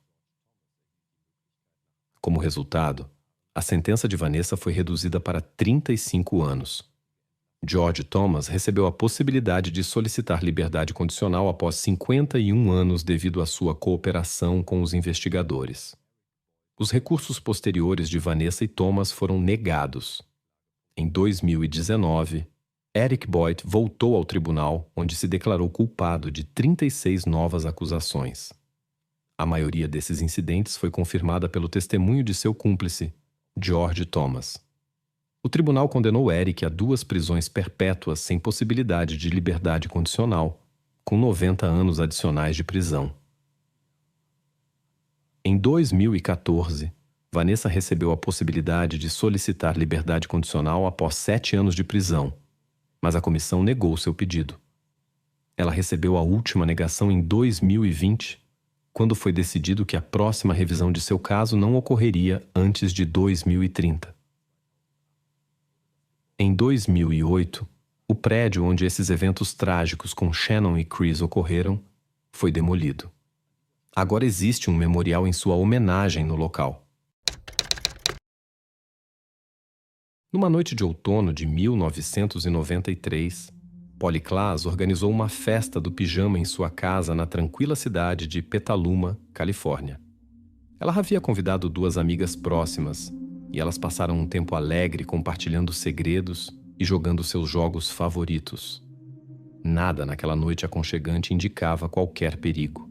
Como resultado, a sentença de Vanessa foi reduzida para 35 anos. George Thomas recebeu a possibilidade de solicitar liberdade condicional após 51 anos devido à sua cooperação com os investigadores. Os recursos posteriores de Vanessa e Thomas foram negados. Em 2019, Eric Boyd voltou ao tribunal, onde se declarou culpado de 36 novas acusações. A maioria desses incidentes foi confirmada pelo testemunho de seu cúmplice, George Thomas. O tribunal condenou Eric a 2 prisões perpétuas sem possibilidade de liberdade condicional, com 90 anos adicionais de prisão. Em 2014, Vanessa recebeu a possibilidade de solicitar liberdade condicional após 7 anos de prisão, mas a comissão negou seu pedido. Ela recebeu a última negação em 2020, quando foi decidido que a próxima revisão de seu caso não ocorreria antes de 2030. Em 2008, o prédio onde esses eventos trágicos com Shannon e Chris ocorreram foi demolido. Agora existe um memorial em sua homenagem no local. Numa noite de outono de 1993, Polly Klaas organizou uma festa do pijama em sua casa na tranquila cidade de Petaluma, Califórnia. Ela havia convidado 2 amigas próximas, e elas passaram um tempo alegre compartilhando segredos e jogando seus jogos favoritos. Nada naquela noite aconchegante indicava qualquer perigo.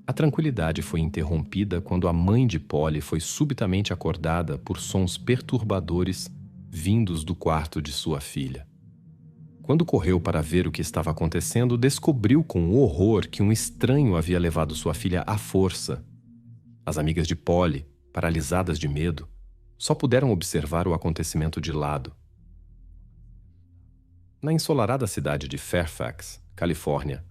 A tranquilidade foi interrompida quando a mãe de Polly foi subitamente acordada por sons perturbadores vindos do quarto de sua filha. Quando correu para ver o que estava acontecendo, descobriu com horror que um estranho havia levado sua filha à força. As amigas de Polly, paralisadas de medo, só puderam observar o acontecimento de lado. Na ensolarada cidade de Fairfax, Califórnia,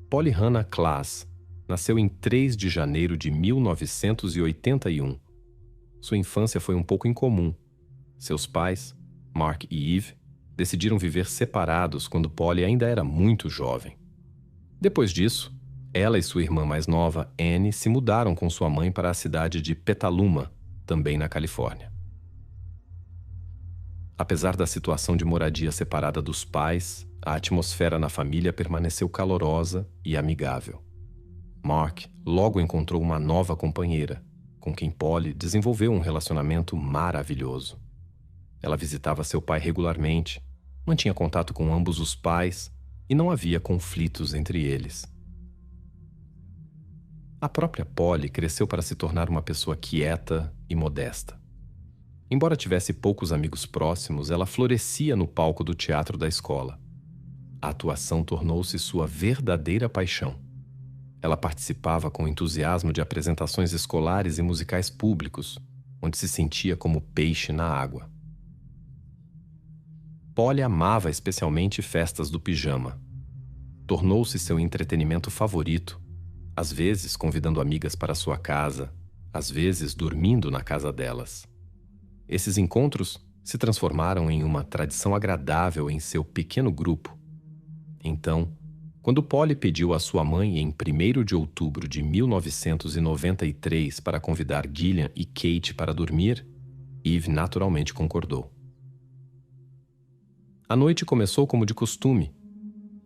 Polly Hannah Klaas nasceu em 3 de janeiro de 1981. Sua infância foi um pouco incomum. Seus pais, Mark e Eve, decidiram viver separados quando Polly ainda era muito jovem. Depois disso, ela e sua irmã mais nova, Annie, se mudaram com sua mãe para a cidade de Petaluma, também na Califórnia. Apesar da situação de moradia separada dos pais, a atmosfera na família permaneceu calorosa e amigável. Mark logo encontrou uma nova companheira, com quem Polly desenvolveu um relacionamento maravilhoso. Ela visitava seu pai regularmente, mantinha contato com ambos os pais e não havia conflitos entre eles. A própria Polly cresceu para se tornar uma pessoa quieta e modesta. Embora tivesse poucos amigos próximos, ela florescia no palco do teatro da escola. A atuação tornou-se sua verdadeira paixão. Ela participava com entusiasmo de apresentações escolares e musicais públicos, onde se sentia como peixe na água. Polly amava especialmente festas do pijama. Tornou-se seu entretenimento favorito, às vezes convidando amigas para sua casa, às vezes dormindo na casa delas. Esses encontros se transformaram em uma tradição agradável em seu pequeno grupo. Então, quando Polly pediu à sua mãe em 1º de outubro de 1993 para convidar Gillian e Kate para dormir, Eve naturalmente concordou. A noite começou como de costume.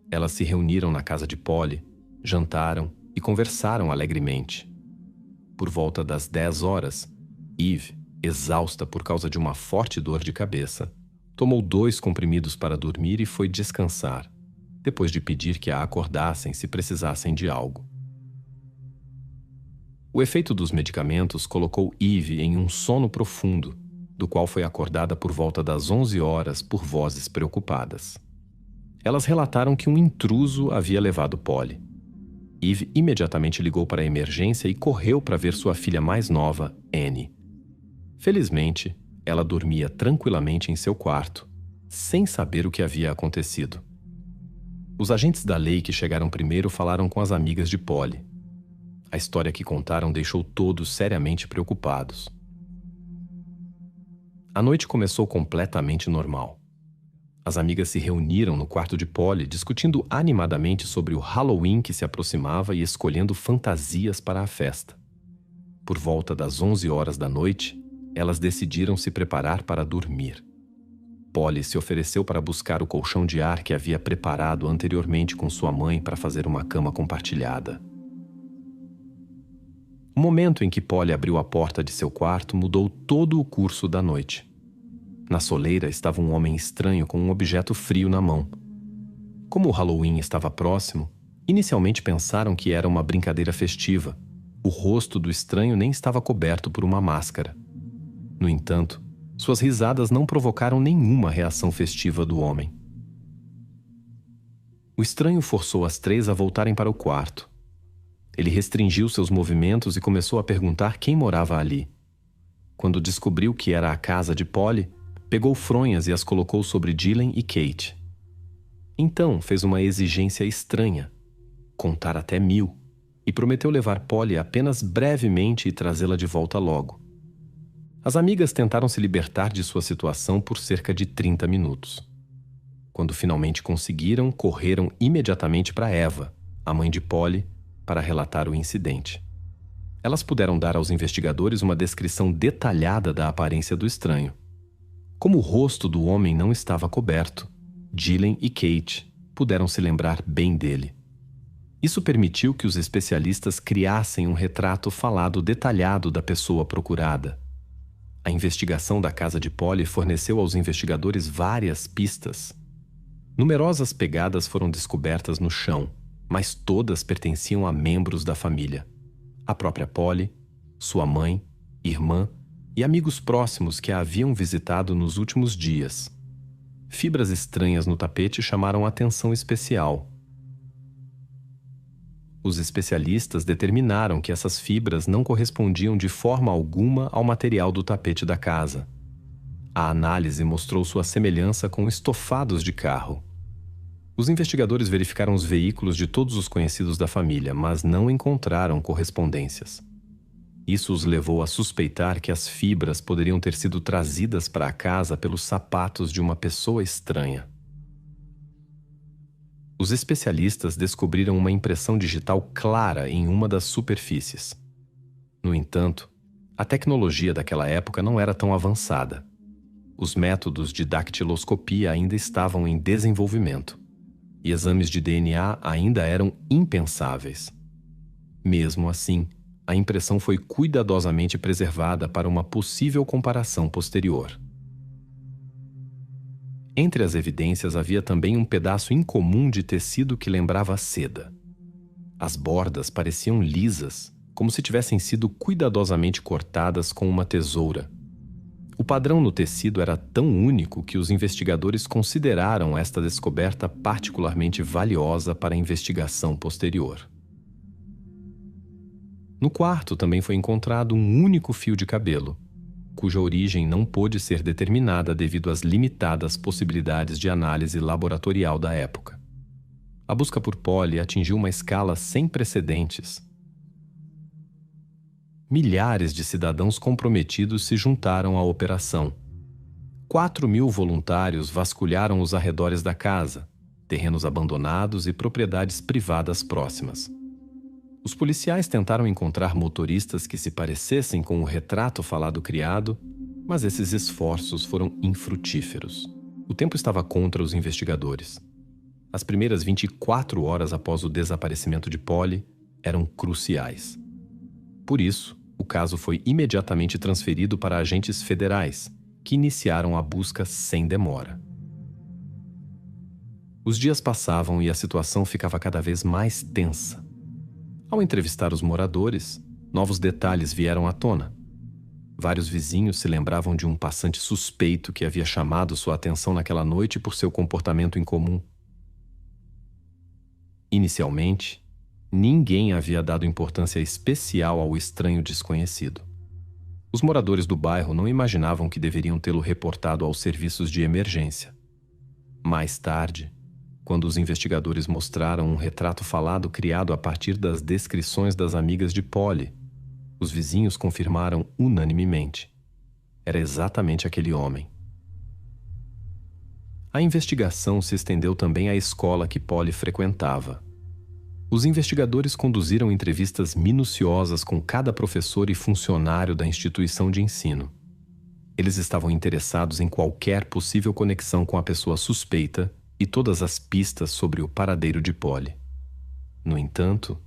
Elas se reuniram na casa de Polly, jantaram e conversaram alegremente. Por volta das 10 horas, Eve, exausta por causa de uma forte dor de cabeça, tomou 2 comprimidos para dormir e foi descansar, depois de pedir que a acordassem se precisassem de algo. O efeito dos medicamentos colocou Eve em um sono profundo, do qual foi acordada por volta das 11 horas por vozes preocupadas. Elas relataram que um intruso havia levado Polly. Eve imediatamente ligou para a emergência e correu para ver sua filha mais nova, Annie. Felizmente, ela dormia tranquilamente em seu quarto, sem saber o que havia acontecido. Os agentes da lei que chegaram primeiro falaram com as amigas de Polly. A história que contaram deixou todos seriamente preocupados. A noite começou completamente normal. As amigas se reuniram no quarto de Polly, discutindo animadamente sobre o Halloween que se aproximava e escolhendo fantasias para a festa. Por volta das 11 horas da noite, elas decidiram se preparar para dormir. Polly se ofereceu para buscar o colchão de ar que havia preparado anteriormente com sua mãe para fazer uma cama compartilhada. O momento em que Polly abriu a porta de seu quarto mudou todo o curso da noite. Na soleira estava um homem estranho com um objeto frio na mão. Como o Halloween estava próximo, inicialmente pensaram que era uma brincadeira festiva. O rosto do estranho nem estava coberto por uma máscara. No entanto, suas risadas não provocaram nenhuma reação festiva do homem. O estranho forçou as três a voltarem para o quarto. Ele restringiu seus movimentos e começou a perguntar quem morava ali. Quando descobriu que era a casa de Polly, pegou fronhas e as colocou sobre Dylan e Kate. Então fez uma exigência estranha, contar até 1000, e prometeu levar Polly apenas brevemente e trazê-la de volta logo. As amigas tentaram se libertar de sua situação por cerca de 30 minutos. Quando finalmente conseguiram, correram imediatamente para Eva, a mãe de Polly, para relatar o incidente. Elas puderam dar aos investigadores uma descrição detalhada da aparência do estranho. Como o rosto do homem não estava coberto, Dylan e Kate puderam se lembrar bem dele. Isso permitiu que os especialistas criassem um retrato falado detalhado da pessoa procurada. A investigação da casa de Polly forneceu aos investigadores várias pistas. Numerosas pegadas foram descobertas no chão, mas todas pertenciam a membros da família. A própria Polly, sua mãe, irmã e amigos próximos que a haviam visitado nos últimos dias. Fibras estranhas no tapete chamaram atenção especial. Os especialistas determinaram que essas fibras não correspondiam de forma alguma ao material do tapete da casa. A análise mostrou sua semelhança com estofados de carro. Os investigadores verificaram os veículos de todos os conhecidos da família, mas não encontraram correspondências. Isso os levou a suspeitar que as fibras poderiam ter sido trazidas para a casa pelos sapatos de uma pessoa estranha. Os especialistas descobriram uma impressão digital clara em uma das superfícies. No entanto, a tecnologia daquela época não era tão avançada. Os métodos de dactiloscopia ainda estavam em desenvolvimento, e exames de DNA ainda eram impensáveis. Mesmo assim, a impressão foi cuidadosamente preservada para uma possível comparação posterior. Entre as evidências havia também um pedaço incomum de tecido que lembrava seda. As bordas pareciam lisas, como se tivessem sido cuidadosamente cortadas com uma tesoura. O padrão no tecido era tão único que os investigadores consideraram esta descoberta particularmente valiosa para a investigação posterior. No quarto também foi encontrado um único fio de cabelo, cuja origem não pôde ser determinada devido às limitadas possibilidades de análise laboratorial da época. A busca por Polly atingiu uma escala sem precedentes. Milhares de cidadãos comprometidos se juntaram à operação. 4.000 voluntários vasculharam os arredores da casa, terrenos abandonados e propriedades privadas próximas. Os policiais tentaram encontrar motoristas que se parecessem com o retrato falado criado, mas esses esforços foram infrutíferos. O tempo estava contra os investigadores. As primeiras 24 horas após o desaparecimento de Polly eram cruciais. Por isso, o caso foi imediatamente transferido para agentes federais, que iniciaram a busca sem demora. Os dias passavam e a situação ficava cada vez mais tensa. Ao entrevistar os moradores, novos detalhes vieram à tona. Vários vizinhos se lembravam de um passante suspeito que havia chamado sua atenção naquela noite por seu comportamento incomum. Inicialmente, ninguém havia dado importância especial ao estranho desconhecido. Os moradores do bairro não imaginavam que deveriam tê-lo reportado aos serviços de emergência. Mais tarde, quando os investigadores mostraram um retrato falado criado a partir das descrições das amigas de Polly, os vizinhos confirmaram unanimemente. era exatamente aquele homem. A investigação se estendeu também à escola que Polly frequentava. Os investigadores conduziram entrevistas minuciosas com cada professor e funcionário da instituição de ensino. Eles estavam interessados em qualquer possível conexão com a pessoa suspeita e todas as pistas sobre o paradeiro de Polly. No entanto,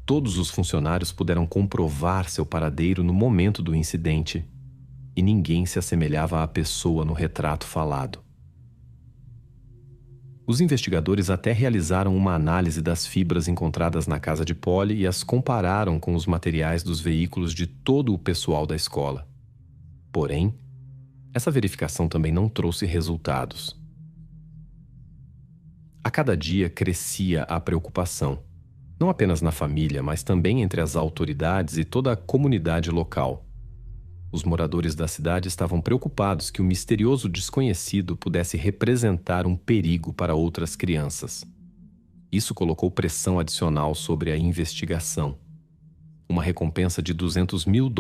todos os funcionários puderam comprovar seu paradeiro no momento do incidente, e ninguém se assemelhava à pessoa no retrato falado. Os investigadores até realizaram uma análise das fibras encontradas na casa de Polly e as compararam com os materiais dos veículos de todo o pessoal da escola. Porém, essa verificação também não trouxe resultados. A cada dia crescia a preocupação, não apenas na família, mas também entre as autoridades e toda a comunidade local. Os moradores da cidade estavam preocupados que o misterioso desconhecido pudesse representar um perigo para outras crianças. Isso colocou pressão adicional sobre a investigação. Uma recompensa de $200 mil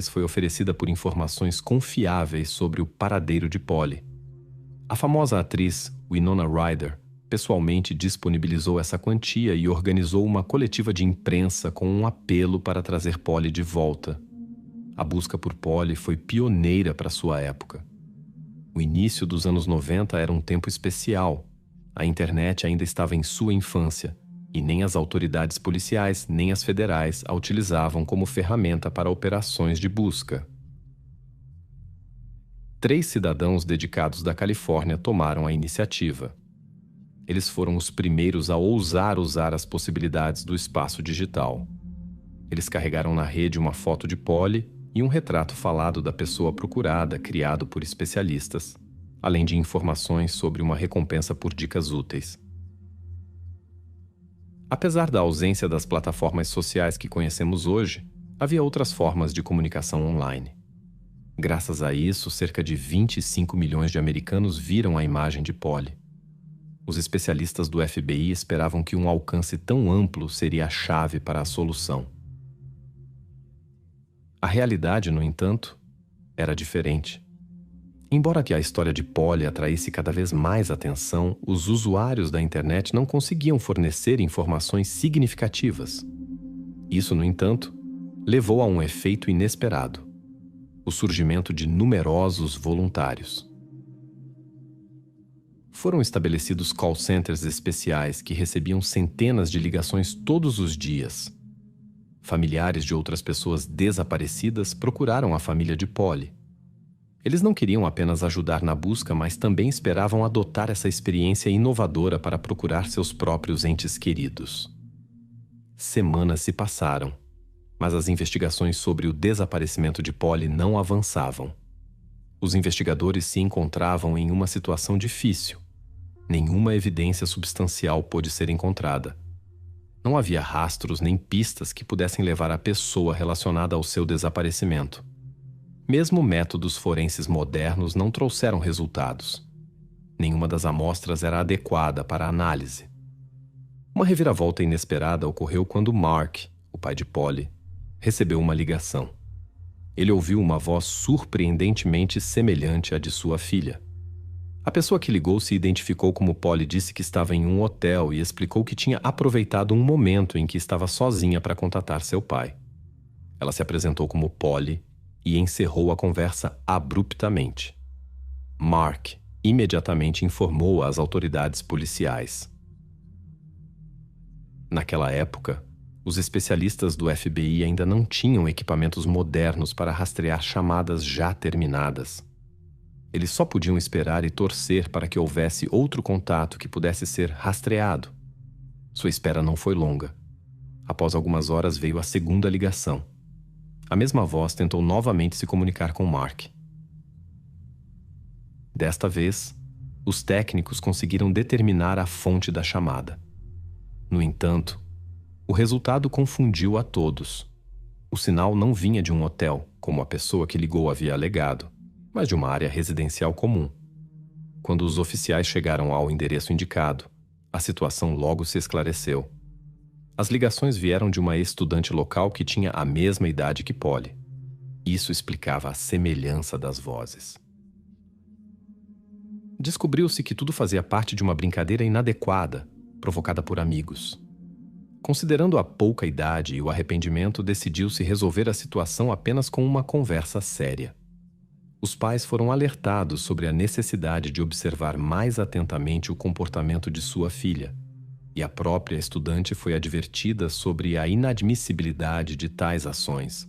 foi oferecida por informações confiáveis sobre o paradeiro de Polly. A famosa atriz Winona Ryder pessoalmente disponibilizou essa quantia e organizou uma coletiva de imprensa com um apelo para trazer Polly de volta. A busca por Polly foi pioneira para sua época. O início dos anos 90 era um tempo especial. A internet ainda estava em sua infância, e nem as autoridades policiais nem as federais a utilizavam como ferramenta para operações de busca. 3 cidadãos dedicados da Califórnia tomaram a iniciativa. Eles foram os primeiros a ousar usar as possibilidades do espaço digital. Eles carregaram na rede uma foto de Polly e um retrato falado da pessoa procurada, criado por especialistas, além de informações sobre uma recompensa por dicas úteis. Apesar da ausência das plataformas sociais que conhecemos hoje, havia outras formas de comunicação online. Graças a isso, cerca de 25 milhões de americanos viram a imagem de Polly. Os especialistas do FBI esperavam que um alcance tão amplo seria a chave para a solução. A realidade, no entanto, era diferente. Embora que a história de Polly atraísse cada vez mais atenção, os usuários da internet não conseguiam fornecer informações significativas. Isso, no entanto, levou a um efeito inesperado: o surgimento de numerosos voluntários. Foram estabelecidos call centers especiais que recebiam centenas de ligações todos os dias. Familiares de outras pessoas desaparecidas procuraram a família de Polly. Eles não queriam apenas ajudar na busca, mas também esperavam adotar essa experiência inovadora para procurar seus próprios entes queridos. Semanas se passaram, mas as investigações sobre o desaparecimento de Polly não avançavam. Os investigadores se encontravam em uma situação difícil. Nenhuma evidência substancial pôde ser encontrada. Não havia rastros nem pistas que pudessem levar a pessoa relacionada ao seu desaparecimento. Mesmo métodos forenses modernos não trouxeram resultados. Nenhuma das amostras era adequada para a análise. Uma reviravolta inesperada ocorreu quando Mark, o pai de Polly, recebeu uma ligação. Ele ouviu uma voz surpreendentemente semelhante à de sua filha. A pessoa que ligou se identificou como Polly disse que estava em um hotel e explicou que tinha aproveitado um momento em que estava sozinha para contatar seu pai. Ela se apresentou como Polly e encerrou a conversa abruptamente. Mark imediatamente informou as autoridades policiais. Naquela época, os especialistas do FBI ainda não tinham equipamentos modernos para rastrear chamadas já terminadas. Eles só podiam esperar e torcer para que houvesse outro contato que pudesse ser rastreado. Sua espera não foi longa. Após algumas horas veio a segunda ligação. A mesma voz tentou novamente se comunicar com Mark. Desta vez, os técnicos conseguiram determinar a fonte da chamada. No entanto, o resultado confundiu a todos. O sinal não vinha de um hotel, como a pessoa que ligou havia alegado, mas de uma área residencial comum. Quando os oficiais chegaram ao endereço indicado, a situação logo se esclareceu. As ligações vieram de uma estudante local que tinha a mesma idade que Polly. Isso explicava a semelhança das vozes. Descobriu-se que tudo fazia parte de uma brincadeira inadequada, provocada por amigos. Considerando a pouca idade e o arrependimento, decidiu-se resolver a situação apenas com uma conversa séria. Os pais foram alertados sobre a necessidade de observar mais atentamente o comportamento de sua filha, e a própria estudante foi advertida sobre a inadmissibilidade de tais ações.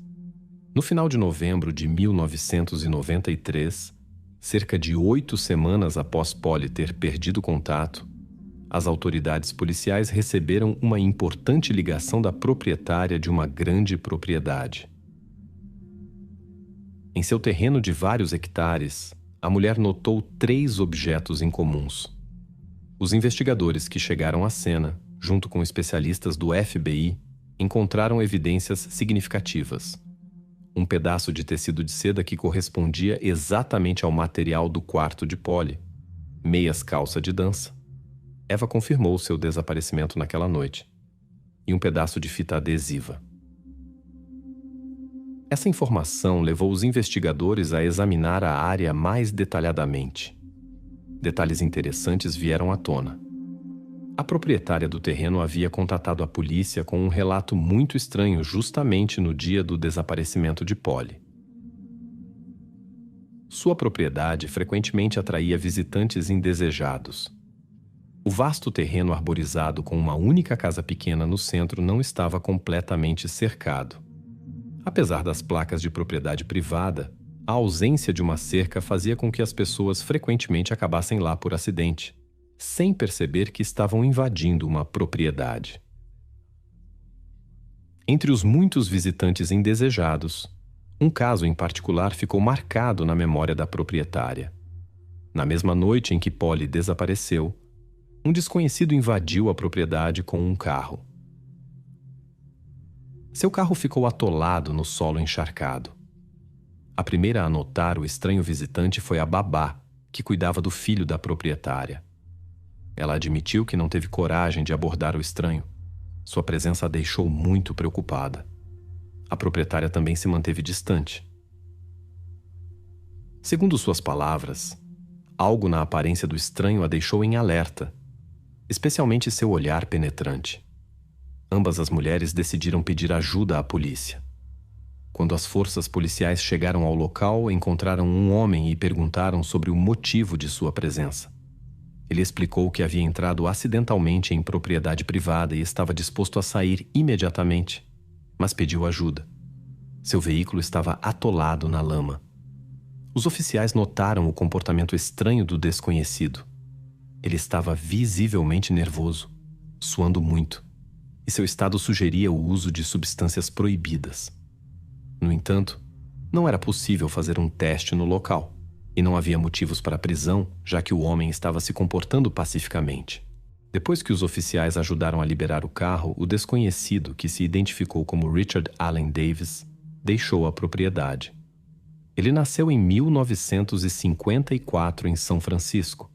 No final de novembro de 1993, cerca de 8 semanas após Polly ter perdido contato, as autoridades policiais receberam uma importante ligação da proprietária de uma grande propriedade. Em seu terreno de vários hectares, a mulher notou 3 objetos incomuns. Os investigadores que chegaram à cena, junto com especialistas do FBI, encontraram evidências significativas. Um pedaço de tecido de seda que correspondia exatamente ao material do quarto de Polly, meias calça de dança. Eva confirmou seu desaparecimento naquela noite. E um pedaço de fita adesiva. Essa informação levou os investigadores a examinar a área mais detalhadamente. Detalhes interessantes vieram à tona. A proprietária do terreno havia contatado a polícia com um relato muito estranho justamente no dia do desaparecimento de Polly. Sua propriedade frequentemente atraía visitantes indesejados. O vasto terreno arborizado com uma única casa pequena no centro não estava completamente cercado. Apesar das placas de propriedade privada, a ausência de uma cerca fazia com que as pessoas frequentemente acabassem lá por acidente, sem perceber que estavam invadindo uma propriedade. Entre os muitos visitantes indesejados, um caso em particular ficou marcado na memória da proprietária. Na mesma noite em que Polly desapareceu, um desconhecido invadiu a propriedade com um carro. Seu carro ficou atolado no solo encharcado. A primeira a notar o estranho visitante foi a babá, que cuidava do filho da proprietária. Ela admitiu que não teve coragem de abordar o estranho. Sua presença a deixou muito preocupada. A proprietária também se manteve distante. Segundo suas palavras, algo na aparência do estranho a deixou em alerta, especialmente seu olhar penetrante. Ambas as mulheres decidiram pedir ajuda à polícia. Quando as forças policiais chegaram ao local, encontraram um homem e perguntaram sobre o motivo de sua presença. Ele explicou que havia entrado acidentalmente em propriedade privada e estava disposto a sair imediatamente, mas pediu ajuda. Seu veículo estava atolado na lama. Os oficiais notaram o comportamento estranho do desconhecido. Ele estava visivelmente nervoso, suando muito, e seu estado sugeria o uso de substâncias proibidas. No entanto, não era possível fazer um teste no local, e não havia motivos para a prisão, já que o homem estava se comportando pacificamente. Depois que os oficiais ajudaram a liberar o carro, o desconhecido, que se identificou como Richard Allen Davis, deixou a propriedade. Ele nasceu em 1954 em São Francisco.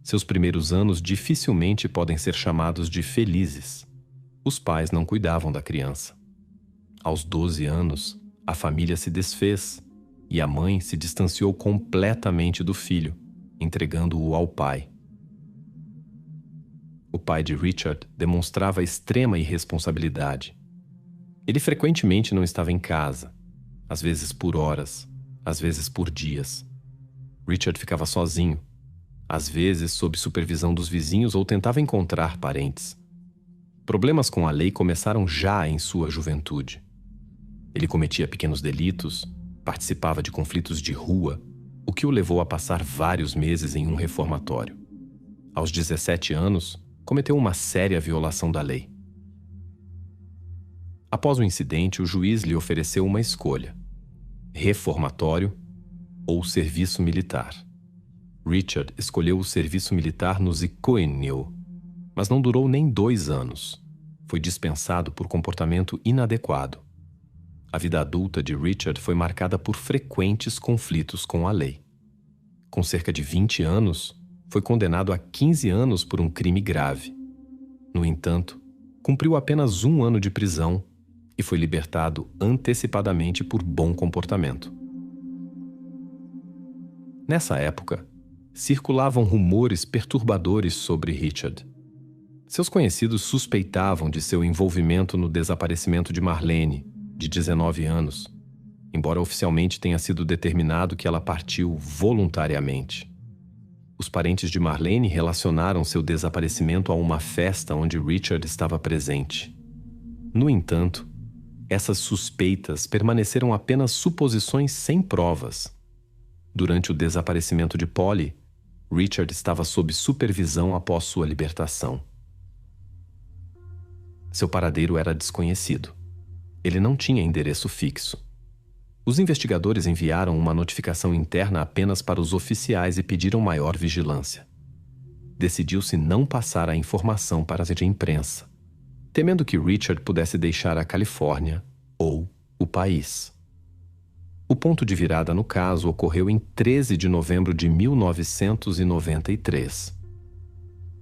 Seus primeiros anos dificilmente podem ser chamados de felizes. Os pais não cuidavam da criança. Aos 12 anos, a família se desfez e a mãe se distanciou completamente do filho, entregando-o ao pai. O pai de Richard demonstrava extrema irresponsabilidade. Ele frequentemente não estava em casa, às vezes por horas, às vezes por dias. Richard ficava sozinho, às vezes sob supervisão dos vizinhos ou tentava encontrar parentes. Problemas com a lei começaram já em sua juventude. Ele cometia pequenos delitos, participava de conflitos de rua, o que o levou a passar vários meses em um reformatório. Aos 17 anos, cometeu uma séria violação da lei. Após o incidente, o juiz lhe ofereceu uma escolha: reformatório ou serviço militar. Richard escolheu o serviço militar no Zikoinil, mas não durou nem 2 anos. Foi dispensado por comportamento inadequado. A vida adulta de Richard foi marcada por frequentes conflitos com a lei. Com cerca de 20 anos, foi condenado a 15 anos por um crime grave. No entanto, cumpriu apenas 1 ano de prisão e foi libertado antecipadamente por bom comportamento. Nessa época, circulavam rumores perturbadores sobre Richard. Seus conhecidos suspeitavam de seu envolvimento no desaparecimento de Marlene, de 19 anos, embora oficialmente tenha sido determinado que ela partiu voluntariamente. Os parentes de Marlene relacionaram seu desaparecimento a uma festa onde Richard estava presente. No entanto, essas suspeitas permaneceram apenas suposições sem provas. Durante o desaparecimento de Polly, Richard estava sob supervisão após sua libertação. Seu paradeiro era desconhecido. Ele não tinha endereço fixo. Os investigadores enviaram uma notificação interna apenas para os oficiais e pediram maior vigilância. Decidiu-se não passar a informação para a imprensa, temendo que Richard pudesse deixar a Califórnia ou o país. O ponto de virada no caso ocorreu em 13 de novembro de 1993.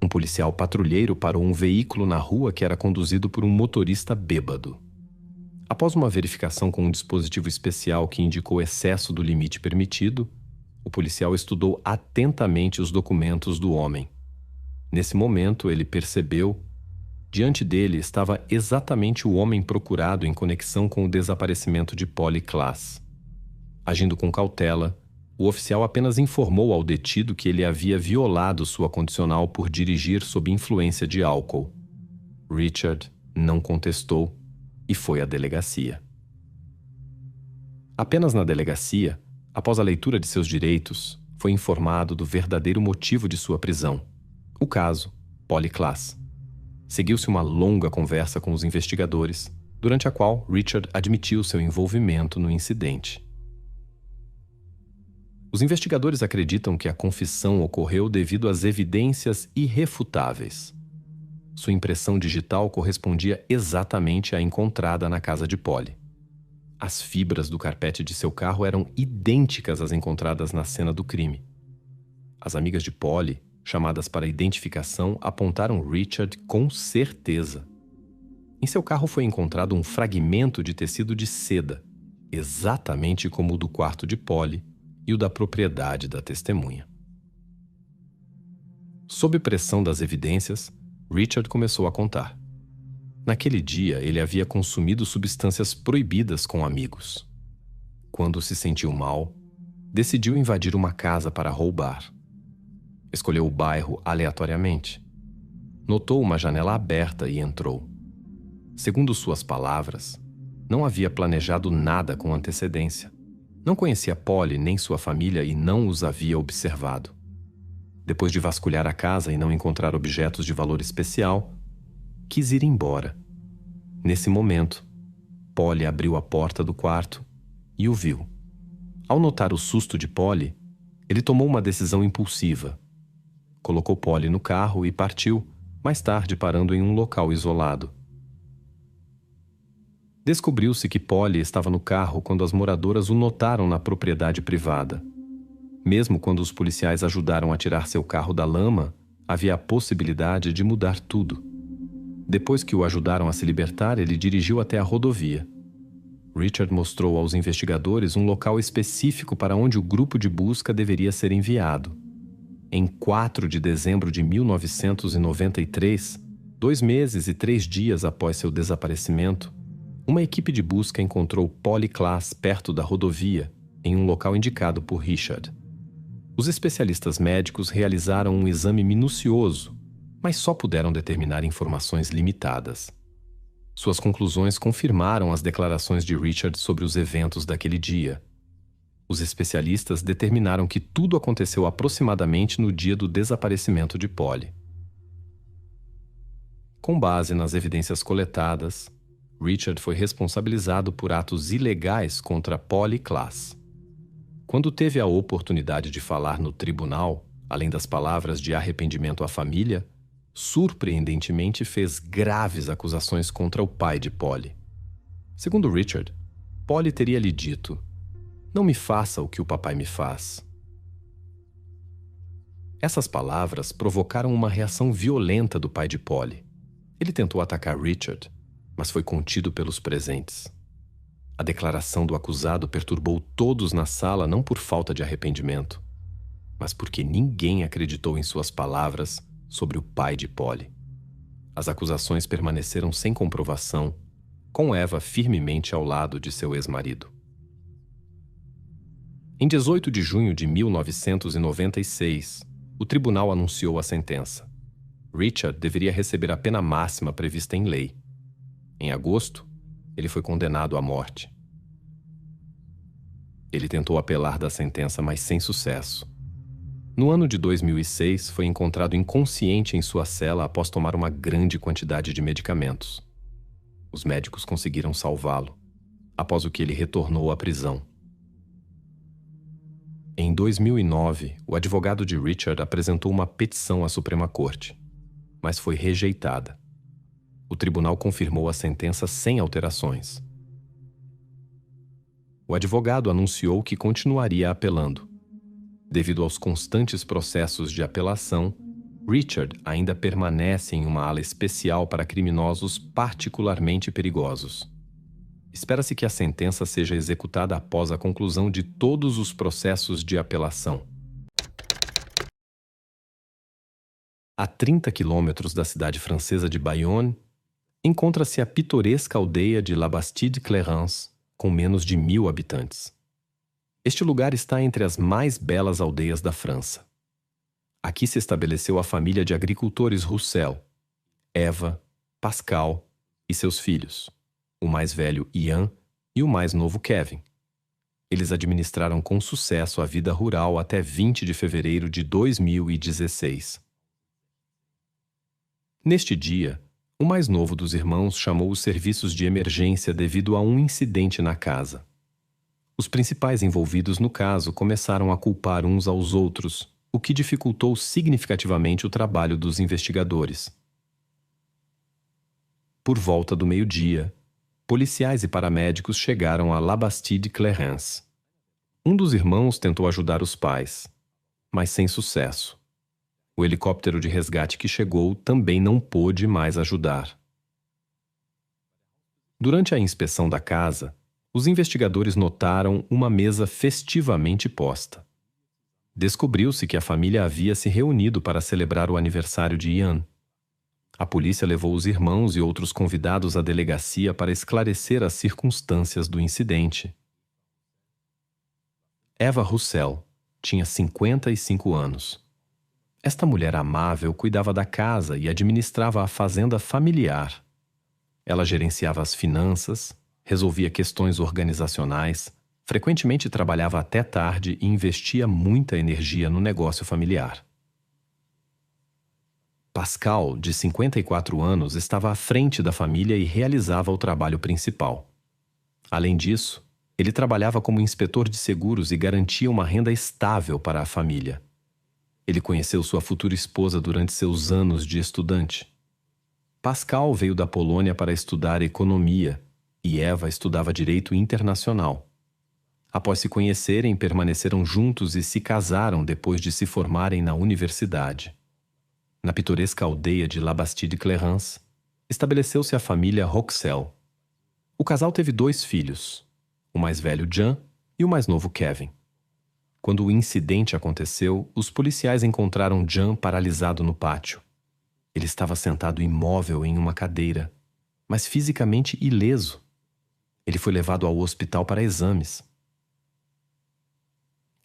Um policial patrulheiro parou um veículo na rua que era conduzido por um motorista bêbado. Após uma verificação com um dispositivo especial que indicou excesso do limite permitido, o policial estudou atentamente os documentos do homem. Nesse momento, ele percebeu. Diante dele estava exatamente o homem procurado em conexão com o desaparecimento de Polly Klaas. Agindo com cautela, o oficial apenas informou ao detido que ele havia violado sua condicional por dirigir sob influência de álcool. Richard não contestou e foi à delegacia. Apenas na delegacia, após a leitura de seus direitos, foi informado do verdadeiro motivo de sua prisão: o caso Polly Klaas. Seguiu-se uma longa conversa com os investigadores, durante a qual Richard admitiu seu envolvimento no incidente. Os investigadores acreditam que a confissão ocorreu devido às evidências irrefutáveis. Sua impressão digital correspondia exatamente à encontrada na casa de Polly. As fibras do carpete de seu carro eram idênticas às encontradas na cena do crime. As amigas de Polly, chamadas para identificação, apontaram Richard com certeza. Em seu carro foi encontrado um fragmento de tecido de seda, exatamente como o do quarto de Polly e o da propriedade da testemunha. Sob pressão das evidências, Richard começou a contar. Naquele dia, ele havia consumido substâncias proibidas com amigos. Quando se sentiu mal, decidiu invadir uma casa para roubar. Escolheu o bairro aleatoriamente. Notou uma janela aberta e entrou. Segundo suas palavras, não havia planejado nada com antecedência. Não conhecia Polly nem sua família e não os havia observado. Depois de vasculhar a casa e não encontrar objetos de valor especial, quis ir embora. Nesse momento, Polly abriu a porta do quarto e o viu. Ao notar o susto de Polly, ele tomou uma decisão impulsiva. Colocou Polly no carro e partiu, mais tarde parando em um local isolado. Descobriu-se que Polly estava no carro quando as moradoras o notaram na propriedade privada. Mesmo quando os policiais ajudaram a tirar seu carro da lama, havia a possibilidade de mudar tudo. Depois que o ajudaram a se libertar, ele dirigiu até a rodovia. Richard mostrou aos investigadores um local específico para onde o grupo de busca deveria ser enviado. Em 4 de dezembro de 1993, 2 meses e 3 dias após seu desaparecimento, uma equipe de busca encontrou Polly Klaas perto da rodovia, em um local indicado por Richard. Os especialistas médicos realizaram um exame minucioso, mas só puderam determinar informações limitadas. Suas conclusões confirmaram as declarações de Richard sobre os eventos daquele dia. Os especialistas determinaram que tudo aconteceu aproximadamente no dia do desaparecimento de Polly. Com base nas evidências coletadas, Richard foi responsabilizado por atos ilegais contra Polly Klaas. Quando teve a oportunidade de falar no tribunal, além das palavras de arrependimento à família, surpreendentemente fez graves acusações contra o pai de Polly. Segundo Richard, Polly teria lhe dito: "Não me faça o que o papai me faz." Essas palavras provocaram uma reação violenta do pai de Polly. Ele tentou atacar Richard, mas foi contido pelos presentes. A declaração do acusado perturbou todos na sala não por falta de arrependimento, mas porque ninguém acreditou em suas palavras sobre o pai de Polly. As acusações permaneceram sem comprovação, com Eva firmemente ao lado de seu ex-marido. Em 18 de junho de 1996, o tribunal anunciou a sentença. Richard deveria receber a pena máxima prevista em lei. Em agosto, ele foi condenado à morte. Ele tentou apelar da sentença, mas sem sucesso. No ano de 2006, foi encontrado inconsciente em sua cela após tomar uma grande quantidade de medicamentos. Os médicos conseguiram salvá-lo, após o que ele retornou à prisão. Em 2009, o advogado de Richard apresentou uma petição à Suprema Corte, mas foi rejeitada. O tribunal confirmou a sentença sem alterações. O advogado anunciou que continuaria apelando. Devido aos constantes processos de apelação, Richard ainda permanece em uma ala especial para criminosos particularmente perigosos. Espera-se que a sentença seja executada após a conclusão de todos os processos de apelação. A 30 quilômetros da cidade francesa de Bayonne, encontra-se a pitoresca aldeia de La Bastide-Clarence, com menos de 1.000 habitantes. Este lugar está entre as mais belas aldeias da França. Aqui se estabeleceu a família de agricultores Roussel, Eva, Pascal e seus filhos, o mais velho Ian e o mais novo Kevin. Eles administraram com sucesso a vida rural até 20 de fevereiro de 2016. Neste dia, o mais novo dos irmãos chamou os serviços de emergência devido a um incidente na casa. Os principais envolvidos no caso começaram a culpar uns aos outros, o que dificultou significativamente o trabalho dos investigadores. Por volta do meio-dia, policiais e paramédicos chegaram a La Bastide-Clarence. Um dos irmãos tentou ajudar os pais, mas sem sucesso. O helicóptero de resgate que chegou também não pôde mais ajudar. Durante a inspeção da casa, os investigadores notaram uma mesa festivamente posta. Descobriu-se que a família havia se reunido para celebrar o aniversário de Ian. A polícia levou os irmãos e outros convidados à delegacia para esclarecer as circunstâncias do incidente. Eva Roussel tinha 55 anos. Esta mulher amável cuidava da casa e administrava a fazenda familiar. Ela gerenciava as finanças, resolvia questões organizacionais, frequentemente trabalhava até tarde e investia muita energia no negócio familiar. Pascal, de 54 anos, estava à frente da família e realizava o trabalho principal. Além disso, ele trabalhava como inspetor de seguros e garantia uma renda estável para a família. Ele conheceu sua futura esposa durante seus anos de estudante. Pascal veio da Polônia para estudar economia e Eva estudava direito internacional. Após se conhecerem, permaneceram juntos e se casaram depois de se formarem na universidade. Na pitoresca aldeia de La Bastide-Clarence, estabeleceu-se a família Roussel. O casal teve 2 filhos, o mais velho Jean e o mais novo Kevin. Quando o incidente aconteceu, os policiais encontraram Jean paralisado no pátio. Ele estava sentado imóvel em uma cadeira, mas fisicamente ileso. Ele foi levado ao hospital para exames.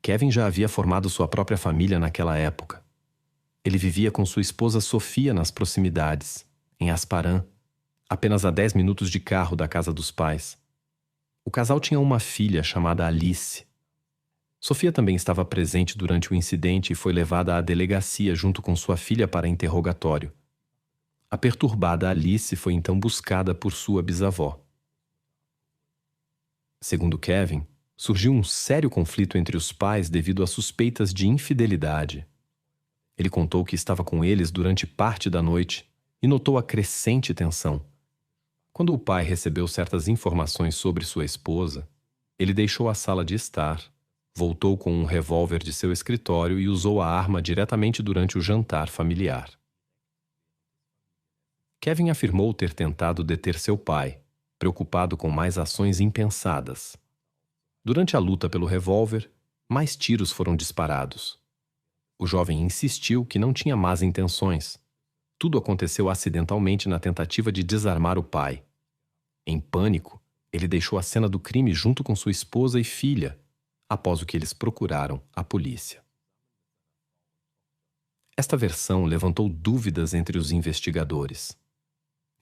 Kevin já havia formado sua própria família naquela época. Ele vivia com sua esposa Sofia nas proximidades, em Asparan, apenas a 10 minutos de carro da casa dos pais. O casal tinha uma filha chamada Alice. Sofia também estava presente durante o incidente e foi levada à delegacia junto com sua filha para interrogatório. A perturbada Alice foi então buscada por sua bisavó. Segundo Kevin, surgiu um sério conflito entre os pais devido a suspeitas de infidelidade. Ele contou que estava com eles durante parte da noite e notou a crescente tensão. Quando o pai recebeu certas informações sobre sua esposa, ele deixou a sala de estar, voltou com um revólver de seu escritório e usou a arma diretamente durante o jantar familiar. Kevin afirmou ter tentado deter seu pai, preocupado com mais ações impensadas. Durante a luta pelo revólver, mais tiros foram disparados. O jovem insistiu que não tinha más intenções. Tudo aconteceu acidentalmente na tentativa de desarmar o pai. Em pânico, ele deixou a cena do crime junto com sua esposa e filha, após o que eles procuraram a polícia. Esta versão levantou dúvidas entre os investigadores.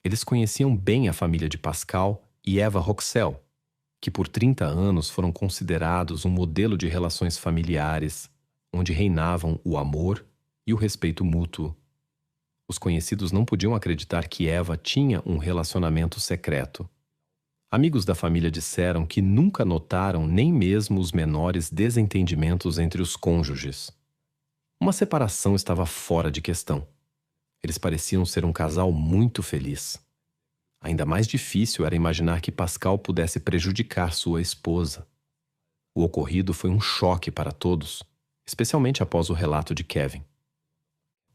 Eles conheciam bem a família de Pascal e Eva Roxel, que por 30 anos foram considerados um modelo de relações familiares, onde reinavam o amor e o respeito mútuo. Os conhecidos não podiam acreditar que Eva tinha um relacionamento secreto. Amigos da família disseram que nunca notaram nem mesmo os menores desentendimentos entre os cônjuges. Uma separação estava fora de questão. Eles pareciam ser um casal muito feliz. Ainda mais difícil era imaginar que Pascal pudesse prejudicar sua esposa. O ocorrido foi um choque para todos, especialmente após o relato de Kevin.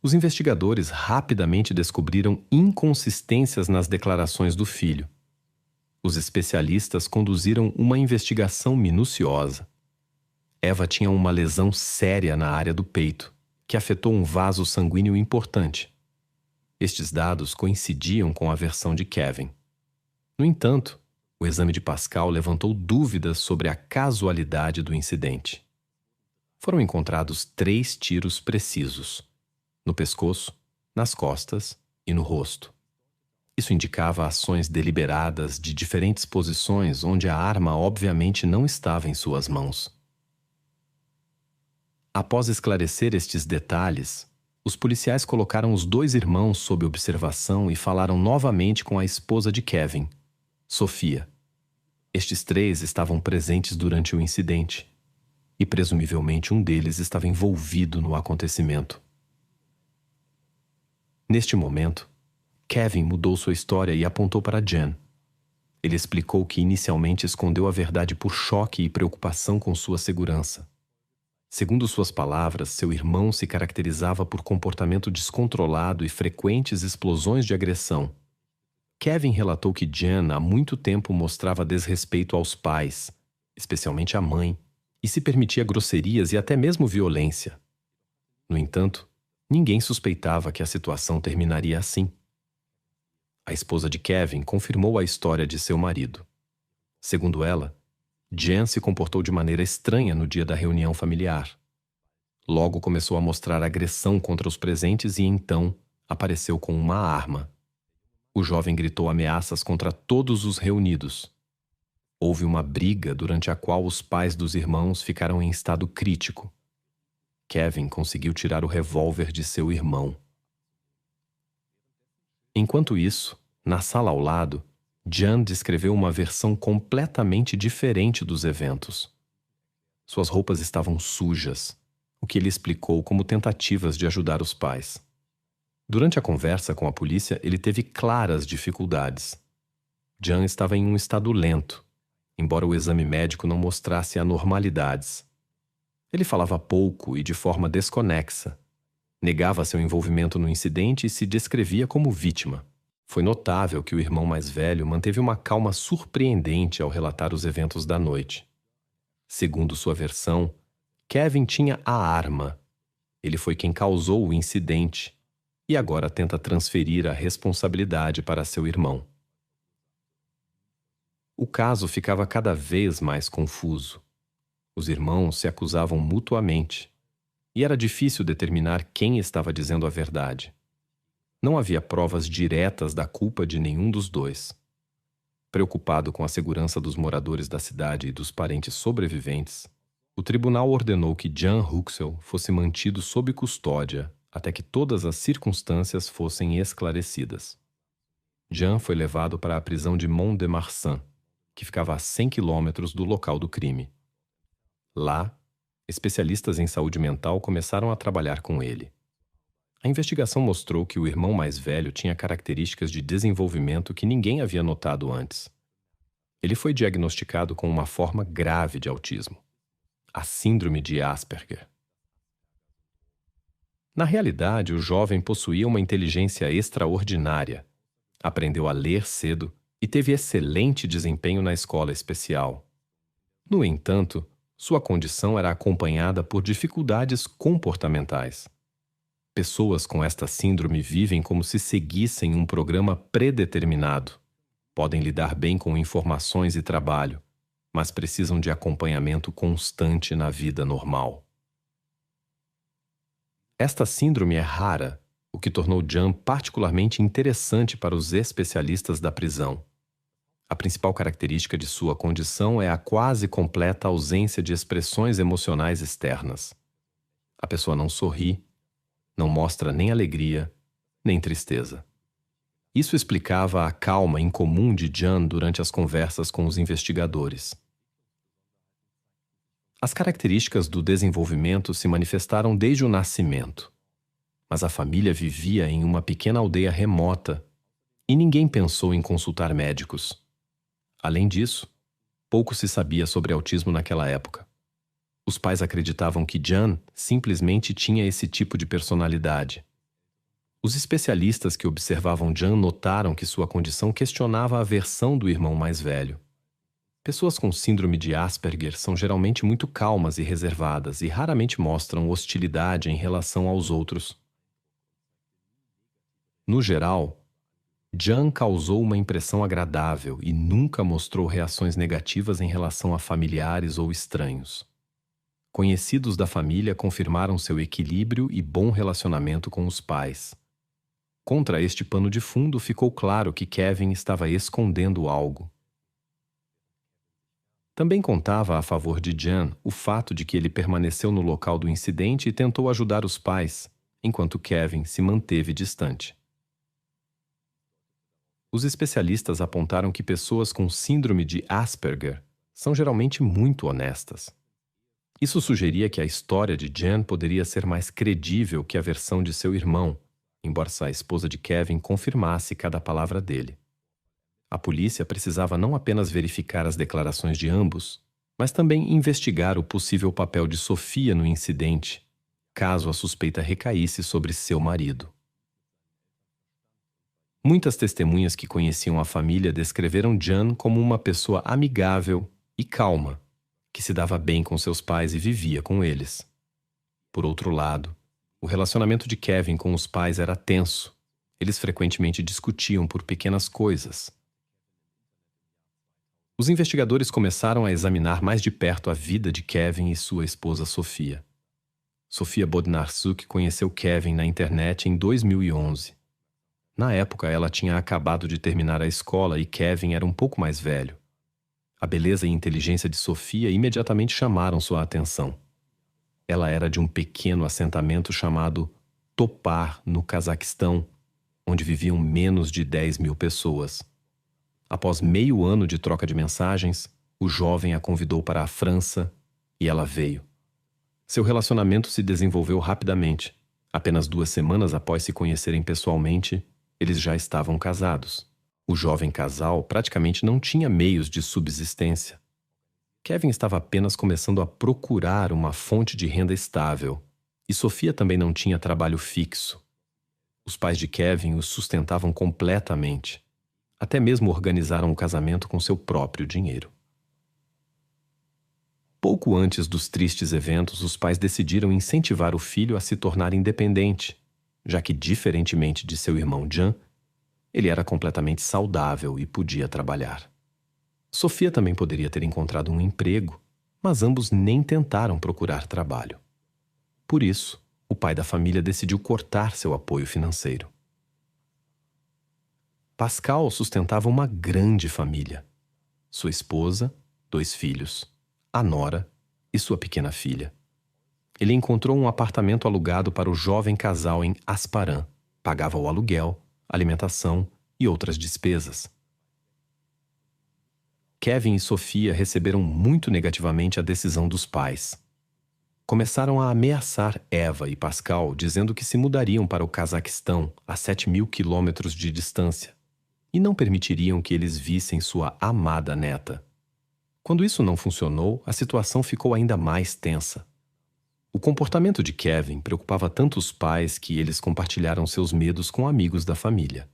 Os investigadores rapidamente descobriram inconsistências nas declarações do filho. Os especialistas conduziram uma investigação minuciosa. Eva tinha uma lesão séria na área do peito, que afetou um vaso sanguíneo importante. Estes dados coincidiam com a versão de Kevin. No entanto, o exame de Pascal levantou dúvidas sobre a casualidade do incidente. Foram encontrados 3 tiros precisos, no pescoço, nas costas e no rosto. Isso indicava ações deliberadas de diferentes posições onde a arma obviamente não estava em suas mãos. Após esclarecer estes detalhes, os policiais colocaram os 2 irmãos sob observação e falaram novamente com a esposa de Kevin, Sofia. Estes 3 estavam presentes durante o incidente e presumivelmente um deles estava envolvido no acontecimento. Neste momento, Kevin mudou sua história e apontou para Jen. Ele explicou que inicialmente escondeu a verdade por choque e preocupação com sua segurança. Segundo suas palavras, seu irmão se caracterizava por comportamento descontrolado e frequentes explosões de agressão. Kevin relatou que Jen há muito tempo mostrava desrespeito aos pais, especialmente à mãe, e se permitia grosserias e até mesmo violência. No entanto, ninguém suspeitava que a situação terminaria assim. A esposa de Kevin confirmou a história de seu marido. Segundo ela, Jen se comportou de maneira estranha no dia da reunião familiar. Logo começou a mostrar agressão contra os presentes e então apareceu com uma arma. O jovem gritou ameaças contra todos os reunidos. Houve uma briga durante a qual os pais dos irmãos ficaram em estado crítico. Kevin conseguiu tirar o revólver de seu irmão. Enquanto isso, na sala ao lado, Jen descreveu uma versão completamente diferente dos eventos. Suas roupas estavam sujas, o que ele explicou como tentativas de ajudar os pais. Durante a conversa com a polícia, ele teve claras dificuldades. Jen estava em um estado lento, embora o exame médico não mostrasse anormalidades. Ele falava pouco e de forma desconexa. Negava seu envolvimento no incidente e se descrevia como vítima. Foi notável que o irmão mais velho manteve uma calma surpreendente ao relatar os eventos da noite. Segundo sua versão, Kevin tinha a arma. Ele foi quem causou o incidente e agora tenta transferir a responsabilidade para seu irmão. O caso ficava cada vez mais confuso. Os irmãos se acusavam mutuamente e era difícil determinar quem estava dizendo a verdade. Não havia provas diretas da culpa de nenhum dos dois. Preocupado com a segurança dos moradores da cidade e dos parentes sobreviventes, o tribunal ordenou que Jan Huxell fosse mantido sob custódia até que todas as circunstâncias fossem esclarecidas. Jan foi levado para a prisão de Mont-de-Marsan, que ficava a 100 quilômetros do local do crime. Lá, especialistas em saúde mental começaram a trabalhar com ele. A investigação mostrou que o irmão mais velho tinha características de desenvolvimento que ninguém havia notado antes. Ele foi diagnosticado com uma forma grave de autismo, a síndrome de Asperger. Na realidade, o jovem possuía uma inteligência extraordinária aprendeu a ler cedo e teve excelente desempenho na escola especial. No entanto, sua condição era acompanhada por dificuldades comportamentais. Pessoas com esta síndrome vivem como se seguissem um programa predeterminado. Podem lidar bem com informações e trabalho, mas precisam de acompanhamento constante na vida normal. Esta síndrome é rara, o que tornou Jan particularmente interessante para os especialistas da prisão. A principal característica de sua condição é a quase completa ausência de expressões emocionais externas. A pessoa não sorri, não mostra nem alegria, nem tristeza. Isso explicava a calma incomum de Jan durante as conversas com os investigadores. As características do desenvolvimento se manifestaram desde o nascimento, mas a família vivia em uma pequena aldeia remota e ninguém pensou em consultar médicos. Além disso, pouco se sabia sobre autismo naquela época. Os pais acreditavam que Jan simplesmente tinha esse tipo de personalidade. Os especialistas que observavam Jan notaram que sua condição questionava a versão do irmão mais velho. Pessoas com síndrome de Asperger são geralmente muito calmas e reservadas e raramente mostram hostilidade em relação aos outros. No geral, Jan causou uma impressão agradável e nunca mostrou reações negativas em relação a familiares ou estranhos. Conhecidos da família confirmaram seu equilíbrio e bom relacionamento com os pais. Contra este pano de fundo, ficou claro que Kevin estava escondendo algo. Também contava a favor de Jan o fato de que ele permaneceu no local do incidente e tentou ajudar os pais, enquanto Kevin se manteve distante. Os especialistas apontaram que pessoas com síndrome de Asperger são geralmente muito honestas. Isso sugeria que a história de Jan poderia ser mais credível que a versão de seu irmão, embora a esposa de Kevin confirmasse cada palavra dele. A polícia precisava não apenas verificar as declarações de ambos, mas também investigar o possível papel de Sofia no incidente, caso a suspeita recaísse sobre seu marido. Muitas testemunhas que conheciam a família descreveram Jan como uma pessoa amigável e calma, que se dava bem com seus pais e vivia com eles. Por outro lado, o relacionamento de Kevin com os pais era tenso. Eles frequentemente discutiam por pequenas coisas. Os investigadores começaram a examinar mais de perto a vida de Kevin e sua esposa Sofia. Sofia Bodnarsuk conheceu Kevin na internet em 2011. Na época, ela tinha acabado de terminar a escola e Kevin era um pouco mais velho. A beleza e inteligência de Sofia imediatamente chamaram sua atenção. Ela era de um pequeno assentamento chamado Topar, no Cazaquistão, onde viviam menos de 10.000 pessoas. Após meio ano de troca de mensagens, o jovem a convidou para a França e ela veio. Seu relacionamento se desenvolveu rapidamente. Apenas 2 semanas após se conhecerem pessoalmente, eles já estavam casados. O jovem casal praticamente não tinha meios de subsistência. Kevin estava apenas começando a procurar uma fonte de renda estável, e Sofia também não tinha trabalho fixo. Os pais de Kevin o sustentavam completamente. Até mesmo organizaram o casamento com seu próprio dinheiro. Pouco antes dos tristes eventos, os pais decidiram incentivar o filho a se tornar independente, já que, diferentemente de seu irmão Jan, ele era completamente saudável e podia trabalhar. Sofia também poderia ter encontrado um emprego, mas ambos nem tentaram procurar trabalho. Por isso, o pai da família decidiu cortar seu apoio financeiro. Pascal sustentava uma grande família. Sua esposa, 2 filhos, a nora e sua pequena filha. Ele encontrou um apartamento alugado para o jovem casal em Asparan, pagava o aluguel, alimentação e outras despesas. Kevin e Sofia receberam muito negativamente a decisão dos pais. Começaram a ameaçar Eva e Pascal, dizendo que se mudariam para o Cazaquistão, a 7.000 quilômetros de distância, e não permitiriam que eles vissem sua amada neta. Quando isso não funcionou, a situação ficou ainda mais tensa. O comportamento de Kevin preocupava tanto os pais que eles compartilharam seus medos com amigos da família.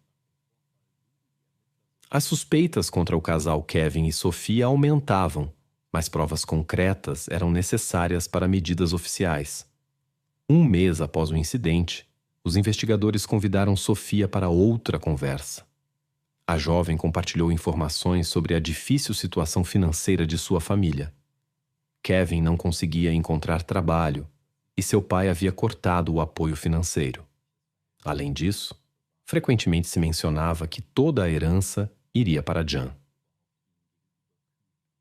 As suspeitas contra o casal Kevin e Sophia aumentavam, mas provas concretas eram necessárias para medidas oficiais. Um mês após o incidente, os investigadores convidaram Sophia para outra conversa. A jovem compartilhou informações sobre a difícil situação financeira de sua família. Kevin não conseguia encontrar trabalho e seu pai havia cortado o apoio financeiro. Além disso, frequentemente se mencionava que toda a herança iria para Jan.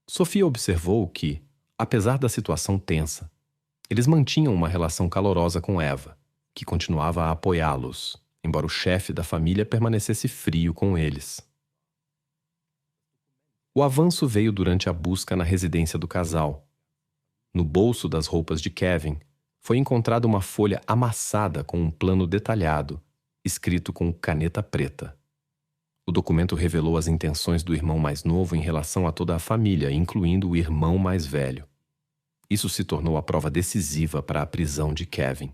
Sophia observou que, apesar da situação tensa, eles mantinham uma relação calorosa com Eva, que continuava a apoiá-los, embora o chefe da família permanecesse frio com eles. O avanço veio durante a busca na residência do casal. No bolso das roupas de Kevin, foi encontrada uma folha amassada com um plano detalhado, escrito com caneta preta. O documento revelou as intenções do irmão mais novo em relação a toda a família, incluindo o irmão mais velho. Isso se tornou a prova decisiva para a prisão de Kevin.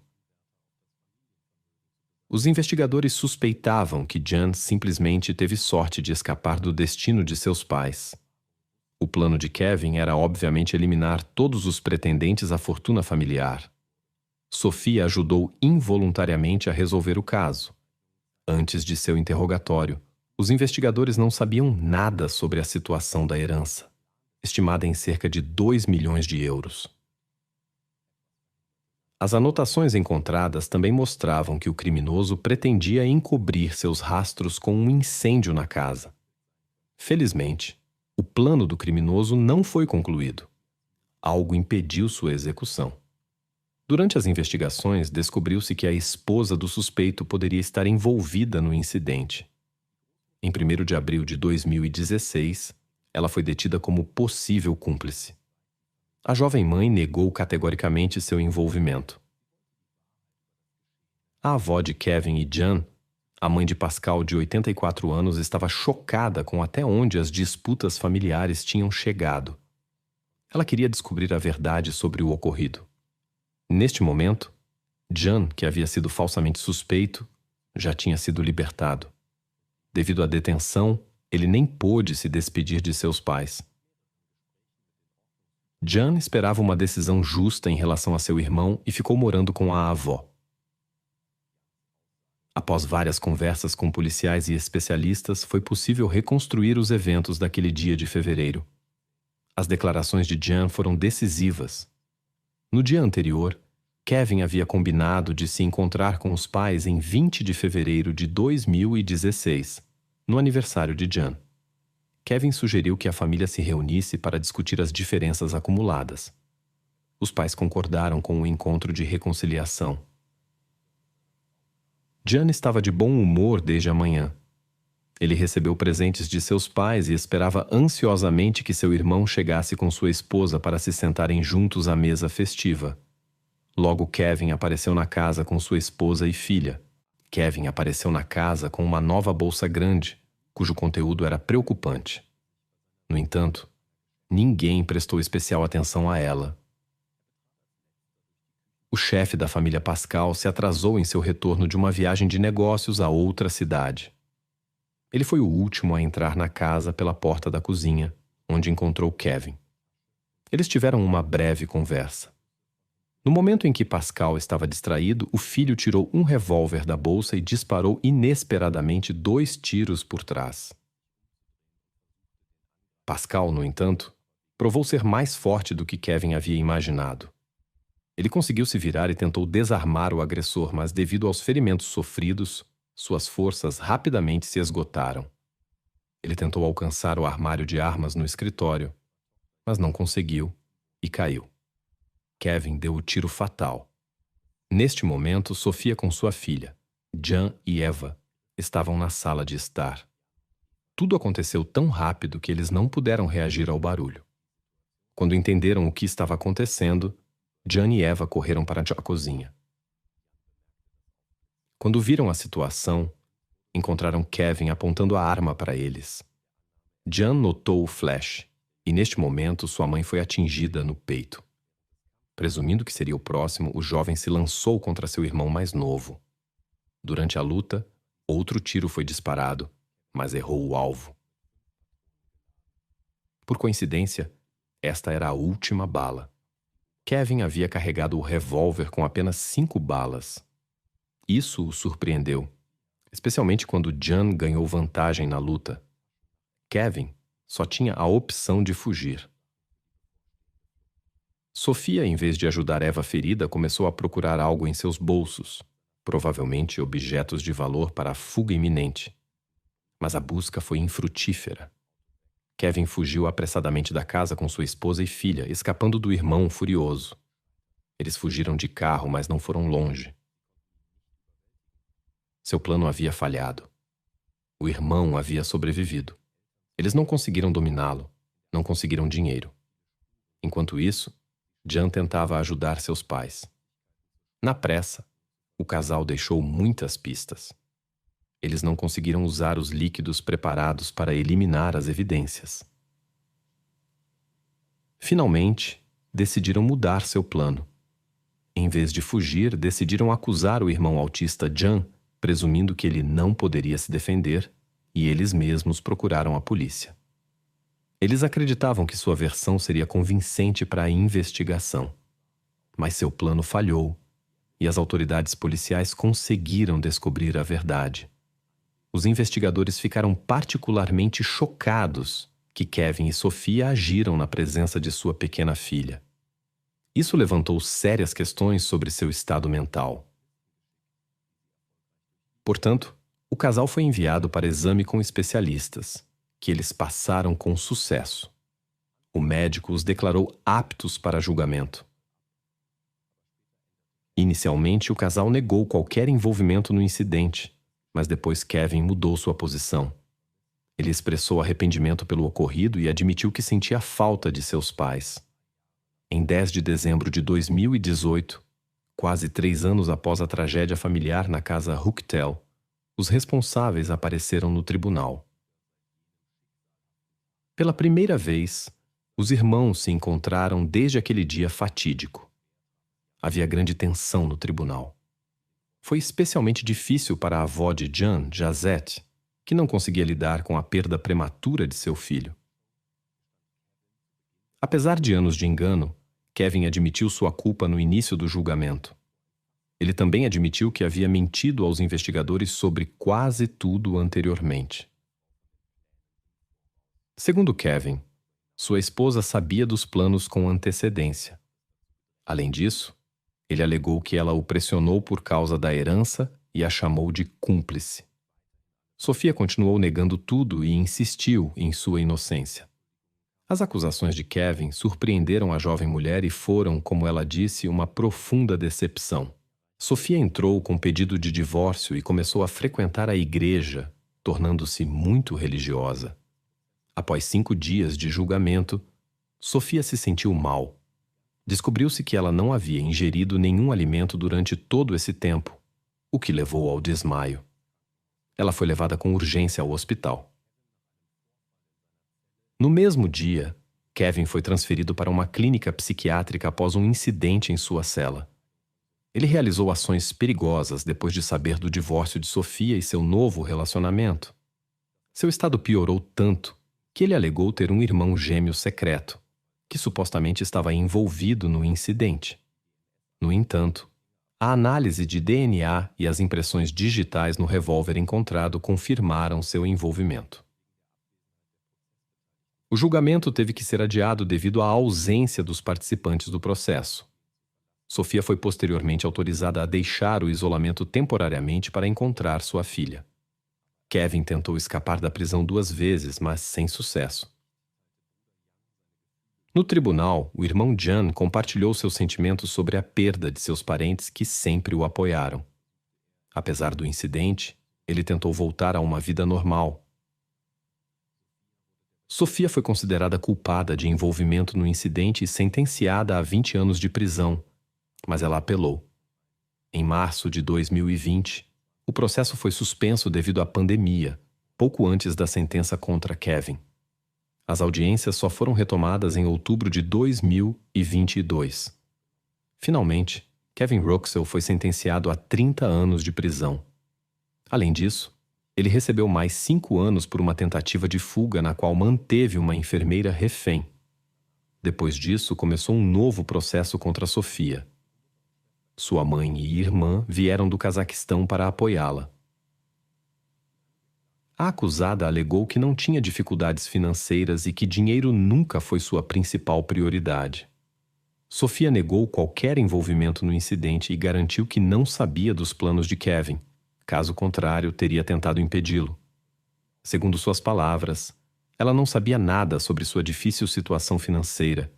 Os investigadores suspeitavam que Jan simplesmente teve sorte de escapar do destino de seus pais. O plano de Kevin era obviamente eliminar todos os pretendentes à fortuna familiar. Sophia ajudou involuntariamente a resolver o caso. Antes de seu interrogatório, os investigadores não sabiam nada sobre a situação da herança, estimada em cerca de 2 milhões de euros. As anotações encontradas também mostravam que o criminoso pretendia encobrir seus rastros com um incêndio na casa. Felizmente, o plano do criminoso não foi concluído. Algo impediu sua execução. Durante as investigações, descobriu-se que a esposa do suspeito poderia estar envolvida no incidente. Em 1º de abril de 2016, ela foi detida como possível cúmplice. A jovem mãe negou categoricamente seu envolvimento. A avó de Kevin e Jan, a mãe de Pascal de 84 anos, estava chocada com até onde as disputas familiares tinham chegado. Ela queria descobrir a verdade sobre o ocorrido. Neste momento, Jan, que havia sido falsamente suspeito, já tinha sido libertado. Devido à detenção, ele nem pôde se despedir de seus pais. Jan esperava uma decisão justa em relação a seu irmão e ficou morando com a avó. Após várias conversas com policiais e especialistas, foi possível reconstruir os eventos daquele dia de fevereiro. As declarações de Jan foram decisivas. No dia anterior, Kevin havia combinado de se encontrar com os pais em 20 de fevereiro de 2016, no aniversário de Jan. Kevin sugeriu que a família se reunisse para discutir as diferenças acumuladas. Os pais concordaram com o encontro de reconciliação. Jan estava de bom humor desde a manhã. Ele recebeu presentes de seus pais e esperava ansiosamente que seu irmão chegasse com sua esposa para se sentarem juntos à mesa festiva. Logo, Kevin apareceu na casa com sua esposa e filha. Kevin apareceu na casa com uma nova bolsa grande, cujo conteúdo era preocupante. No entanto, ninguém prestou especial atenção a ela. O chefe da família Pascal se atrasou em seu retorno de uma viagem de negócios a outra cidade. Ele foi o último a entrar na casa pela porta da cozinha, onde encontrou Kevin. Eles tiveram uma breve conversa. No momento em que Pascal estava distraído, o filho tirou um revólver da bolsa e disparou inesperadamente 2 tiros por trás. Pascal, no entanto, provou ser mais forte do que Kevin havia imaginado. Ele conseguiu se virar e tentou desarmar o agressor, mas devido aos ferimentos sofridos, suas forças rapidamente se esgotaram. Ele tentou alcançar o armário de armas no escritório, mas não conseguiu e caiu. Kevin deu o tiro fatal. Neste momento, Sophia com sua filha, Jan e Eva, estavam na sala de estar. Tudo aconteceu tão rápido que eles não puderam reagir ao barulho. Quando entenderam o que estava acontecendo, Jan e Eva correram para a cozinha. Quando viram a situação, encontraram Kevin apontando a arma para eles. Jan notou o flash, e neste momento sua mãe foi atingida no peito. Presumindo que seria o próximo, o jovem se lançou contra seu irmão mais novo. Durante a luta, outro tiro foi disparado, mas errou o alvo. Por coincidência, esta era a última bala. Kevin havia carregado o revólver com apenas 5 balas. Isso o surpreendeu, especialmente quando Jan ganhou vantagem na luta. Kevin só tinha a opção de fugir. Sofia, em vez de ajudar Eva ferida, começou a procurar algo em seus bolsos, provavelmente objetos de valor para a fuga iminente. Mas a busca foi infrutífera. Kevin fugiu apressadamente da casa com sua esposa e filha, escapando do irmão furioso. Eles fugiram de carro, mas não foram longe. Seu plano havia falhado. O irmão havia sobrevivido. Eles não conseguiram dominá-lo, não conseguiram dinheiro. Enquanto isso, Jan tentava ajudar seus pais. Na pressa, o casal deixou muitas pistas. Eles não conseguiram usar os líquidos preparados para eliminar as evidências. Finalmente, decidiram mudar seu plano. Em vez de fugir, decidiram acusar o irmão autista Jan, presumindo que ele não poderia se defender, e eles mesmos procuraram a polícia. Eles acreditavam que sua versão seria convincente para a investigação. Mas seu plano falhou, e as autoridades policiais conseguiram descobrir a verdade. Os investigadores ficaram particularmente chocados que Kevin e Sofia agiram na presença de sua pequena filha. Isso levantou sérias questões sobre seu estado mental. Portanto, o casal foi enviado para exame com especialistas, que eles passaram com sucesso. O médico os declarou aptos para julgamento. Inicialmente, o casal negou qualquer envolvimento no incidente, mas depois Kevin mudou sua posição. Ele expressou arrependimento pelo ocorrido e admitiu que sentia falta de seus pais. Em 10 de dezembro de 2018, quase 3 anos após a tragédia familiar na casa Hucktel, os responsáveis apareceram no tribunal. Pela primeira vez, os irmãos se encontraram desde aquele dia fatídico. Havia grande tensão no tribunal. Foi especialmente difícil para a avó de Jan, Jazette, que não conseguia lidar com a perda prematura de seu filho. Apesar de anos de engano, Kevin admitiu sua culpa no início do julgamento. Ele também admitiu que havia mentido aos investigadores sobre quase tudo anteriormente. Segundo Kevin, sua esposa sabia dos planos com antecedência. Além disso, ele alegou que ela o pressionou por causa da herança e a chamou de cúmplice. Sofia continuou negando tudo e insistiu em sua inocência. As acusações de Kevin surpreenderam a jovem mulher e foram, como ela disse, uma profunda decepção. Sofia entrou com pedido de divórcio e começou a frequentar a igreja, tornando-se muito religiosa. Após 5 dias de julgamento, Sofia se sentiu mal. Descobriu-se que ela não havia ingerido nenhum alimento durante todo esse tempo, o que levou ao desmaio. Ela foi levada com urgência ao hospital. No mesmo dia, Kevin foi transferido para uma clínica psiquiátrica após um incidente em sua cela. Ele realizou ações perigosas depois de saber do divórcio de Sofia e seu novo relacionamento. Seu estado piorou tanto que ele alegou ter um irmão gêmeo secreto, que supostamente estava envolvido no incidente. No entanto, a análise de DNA e as impressões digitais no revólver encontrado confirmaram seu envolvimento. O julgamento teve que ser adiado devido à ausência dos participantes do processo. Sofia foi posteriormente autorizada a deixar o isolamento temporariamente para encontrar sua filha. Kevin tentou escapar da prisão 2 vezes, mas sem sucesso. No tribunal, o irmão Jan compartilhou seus sentimentos sobre a perda de seus parentes que sempre o apoiaram. Apesar do incidente, ele tentou voltar a uma vida normal. Sofia foi considerada culpada de envolvimento no incidente e sentenciada a 20 anos de prisão, mas ela apelou. Em março de 2020, o processo foi suspenso devido à pandemia, pouco antes da sentença contra Kevin. As audiências só foram retomadas em outubro de 2022. Finalmente, Kevin Roxell foi sentenciado a 30 anos de prisão. Além disso, Ele recebeu mais 5 anos por uma tentativa de fuga na qual manteve uma enfermeira refém. Depois disso, começou um novo processo contra Sofia. Sua mãe e irmã vieram do Cazaquistão para apoiá-la. A acusada alegou que não tinha dificuldades financeiras e que dinheiro nunca foi sua principal prioridade. Sofia negou qualquer envolvimento no incidente e garantiu que não sabia dos planos de Kevin. Caso contrário, teria tentado impedi-lo. Segundo suas palavras, ela não sabia nada sobre sua difícil situação financeira,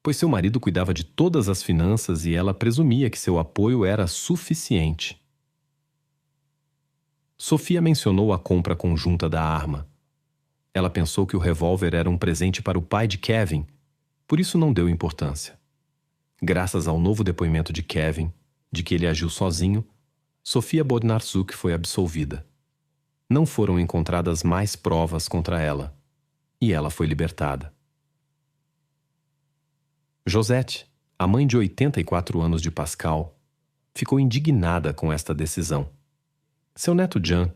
pois seu marido cuidava de todas as finanças e ela presumia que seu apoio era suficiente. Sofia mencionou a compra conjunta da arma. Ela pensou que o revólver era um presente para o pai de Kevin, por isso não deu importância. Graças ao novo depoimento de Kevin, de que ele agiu sozinho, Sofia Bodnarzuk foi absolvida. Não foram encontradas mais provas contra ela, e ela foi libertada. Josette, a mãe de 84 anos de Pascal, ficou indignada com esta decisão. Seu neto Jan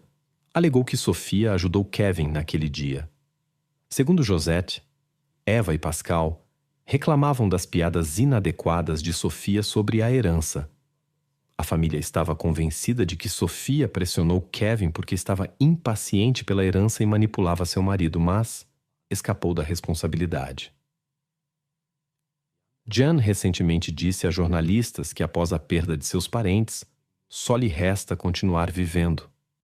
alegou que Sofia ajudou Kevin naquele dia. Segundo Josette, Eva e Pascal reclamavam das piadas inadequadas de Sofia sobre a herança. A família estava convencida de que Sofia pressionou Kevin porque estava impaciente pela herança e manipulava seu marido, mas escapou da responsabilidade. Jan recentemente disse a jornalistas que, após a perda de seus parentes, só lhe resta continuar vivendo.